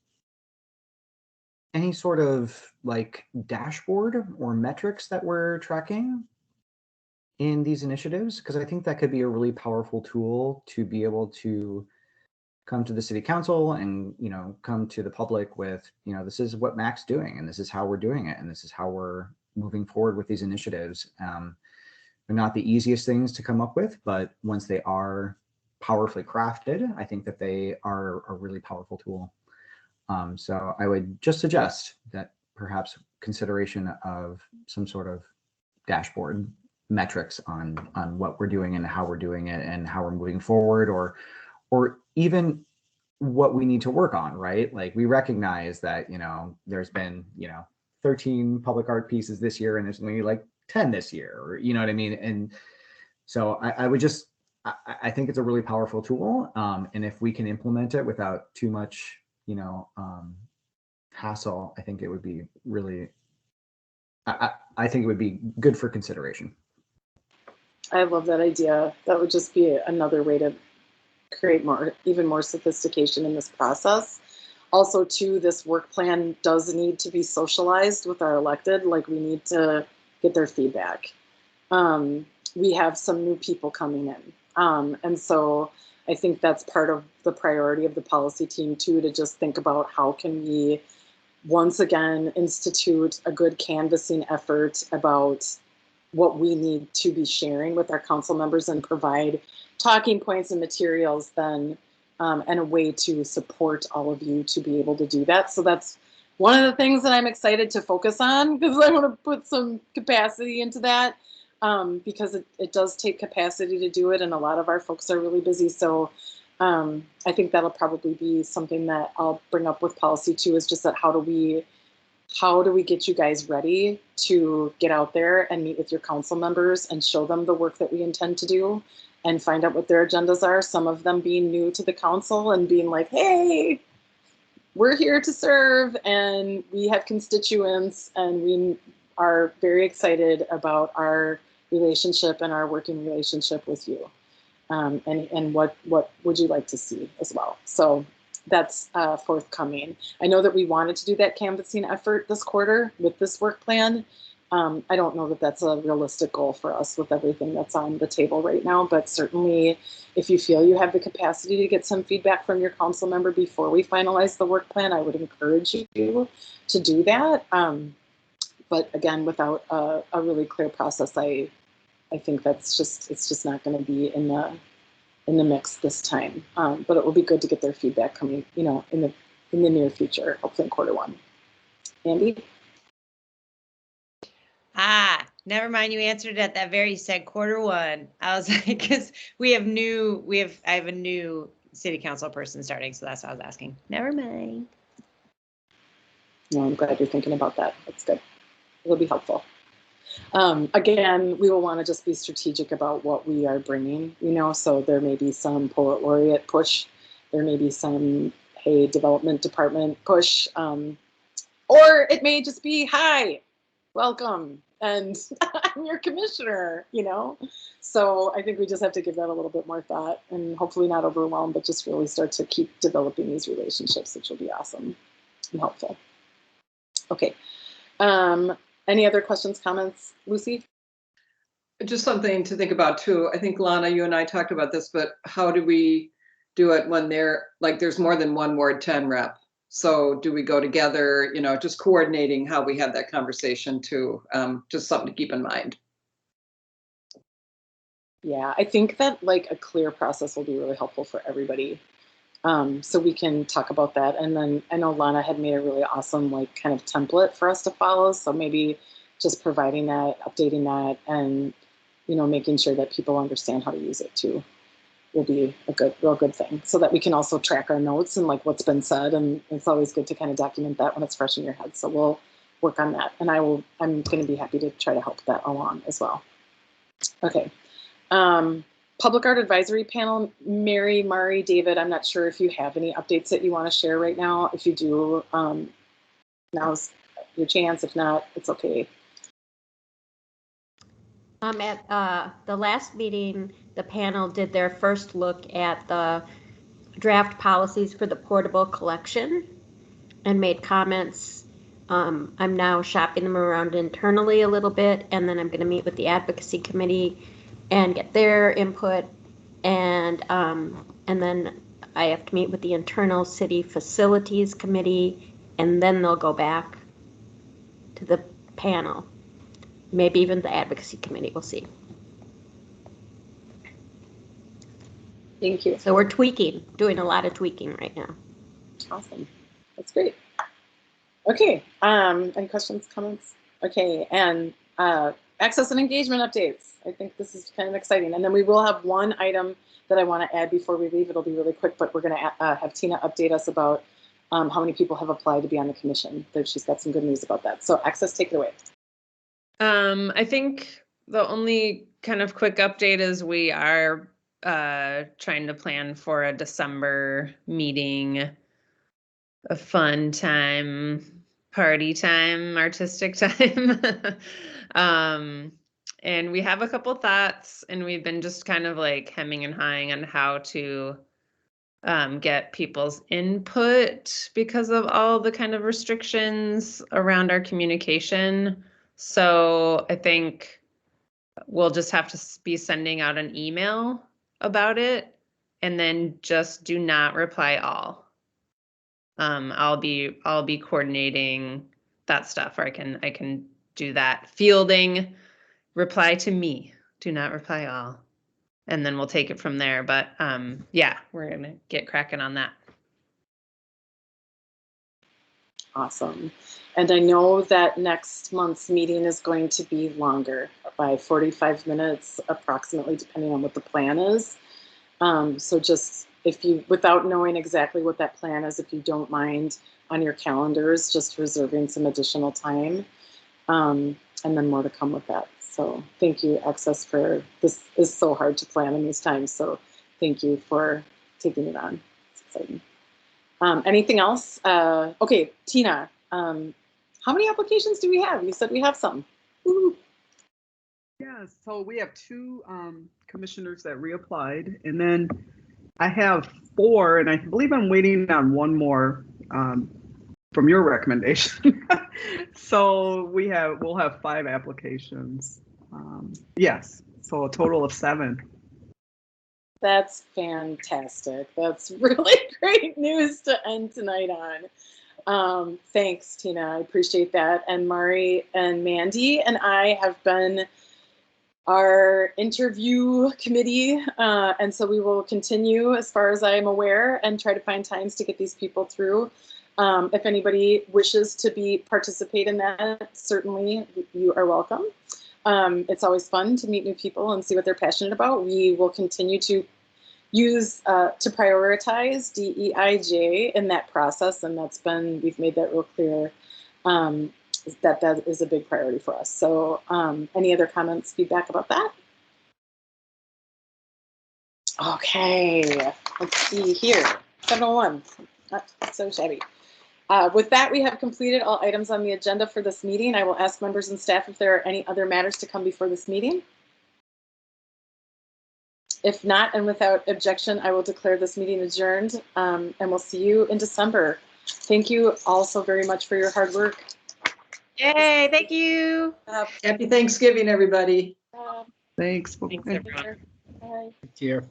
any sort of like dashboard or metrics that we're tracking in these initiatives? Because I think that could be a really powerful tool to be able to come to the city council and, you know, come to the public with, you know, this is what Mac's doing and this is how we're doing it and this is how we're moving forward with these initiatives. They're not the easiest things to come up with, but once they are powerfully crafted, I think that they are a really powerful tool. So I would just suggest that perhaps consideration of some sort of dashboard metrics on what we're doing and how we're doing it and how we're moving forward, or even what we need to work on, right? Like we recognize that, you know, there's been, you know, 13 public art pieces this year and there's only like 10 this year, or, you know what I mean? And so I would just, I think it's a really powerful tool. And if we can implement it without too much, you know, hassle, I think it would be really, I think it would be good for consideration. I love that idea. That would just be another way to create even more sophistication in this process. Also, too, this work plan does need to be socialized with our elected. Like, we need to get their feedback. We have some new people coming in. And so I think that's part of the priority of the policy team, too, to just think about how can we once again institute a good canvassing effort about what we need to be sharing with our council members and provide talking points and materials then and a way to support all of you to be able to do that. So that's one of the things that I'm excited to focus on, because I want to put some capacity into that, because it does take capacity to do it, and a lot of our folks are really busy. So I think that'll probably be something that I'll bring up with policy too, is just that how do we get you guys ready to get out there and meet with your council members and show them the work that we intend to do and find out what their agendas are. Some of them being new to the council and being like, hey, we're here to serve and we have constituents and we are very excited about our relationship and our working relationship with you. And what would you like to see as well? So that's forthcoming. I know that we wanted to do that canvassing effort this quarter with this work plan. I don't know that that's a realistic goal for us with everything that's on the table right now, but certainly if you feel you have the capacity to get some feedback from your council member before we finalize the work plan, I would encourage you to do that. But again, without a really clear process, I I think it's just not going to be in the mix this time. But it will be good to get their feedback coming, in the near future, hopefully in Q1. Andy? Never mind. You answered it at that very said Q1. I was like, because I have a new city council person starting, so that's what I was asking. Never mind. No, I'm glad you're thinking about that. That's good. It'll be helpful. Again, we will want to just be strategic about what we are bringing, so there may be some poet laureate push, there may be some, hey, development department push, or it may just be, hi, welcome, and I'm your commissioner, So I think we just have to give that a little bit more thought and hopefully not overwhelm, but just really start to keep developing these relationships, which will be awesome and helpful. Okay. Any other questions, comments, Lucy? Just something to think about too. I think Lana, you and I talked about this, but how do we do it when there's more than one Ward 10 rep? So do we go together, just coordinating how we have that conversation too, just something to keep in mind. Yeah, I think that a clear process will be really helpful for everybody. So we can talk about that. And then I know Lana had made a really awesome kind of template for us to follow. So maybe just providing that, updating that, and making sure that people understand how to use it too will be a real good thing, so that we can also track our notes and what's been said. And it's always good to kind of document that when it's fresh in your head. So we'll work on that, and I'm going to be happy to try to help that along as well. Okay. Public Art Advisory Panel, Mari, David, I'm not sure if you have any updates that you want to share right now. If you do, now's your chance. If not, it's okay. At the last meeting, the panel did their first look at the draft policies for the portable collection and made comments. I'm now shopping them around internally a little bit, and then I'm going to meet with the advocacy committee and get their input, and then I have to meet with the internal city facilities committee, and then they'll go back to the panel, maybe even the advocacy committee. We'll see. Thank you. So we're doing a lot of tweaking right now. Awesome. That's great. Okay. Any questions, comments? Okay. And access and engagement updates. I think this is kind of exciting. And then we will have one item that I want to add before we leave. It'll be really quick, but we're going to have Tina update us about how many people have applied to be on the commission. She's got some good news about that. So access, take it away. I think the only kind of quick update is we are trying to plan for a December meeting, a fun time, party time, artistic time. And we have a couple thoughts, and we've been just kind of hemming and hawing on how to get people's input because of all the kind of restrictions around our communication. So I think we'll just have to be sending out an email about it, and then just do not reply all. I'll be coordinating that stuff, or I can do that. Fielding, reply to me, do not reply all, and then we'll take it from there. But yeah, we're gonna get cracking on that. Awesome. And I know that next month's meeting is going to be longer by 45 minutes approximately, depending on what the plan is. So just without knowing exactly what that plan is, if you don't mind on your calendars, just reserving some additional time, and then more to come with that. So thank you, Access, for this is so hard to plan in these times. So thank you for taking it on. It's exciting. Anything else? Okay, Tina, how many applications do we have? You said we have some. Woo-hoo. Yeah, so we have 2 commissioners that reapplied, and then I have 4, and I believe I'm waiting on 1 more from your recommendation. So we'll have 5 applications. Yes, so a total of 7. That's fantastic. That's really great news to end tonight on. Thanks, Tina. I appreciate that. And Mari and Mandy and I have been our interview committee. And so we will continue, as far as I'm aware, and try to find times to get these people through. If anybody wishes to participate in that, certainly you are welcome. It's always fun to meet new people and see what they're passionate about. We will continue to use to prioritize DEIJ in that process, and we've made that real clear. That is a big priority for us. So any other comments, feedback about that? Okay, let's see here. 7:01, not so shabby. With that, we have completed all items on the agenda for this meeting. I will ask members and staff if there are any other matters to come before this meeting. If not, and without objection, I will declare this meeting adjourned, and we'll see you in December. Thank you all so very much for your hard work. Yay, thank you. Happy Thanksgiving, everybody. Thanks. Thanks, everyone. Bye. Take care.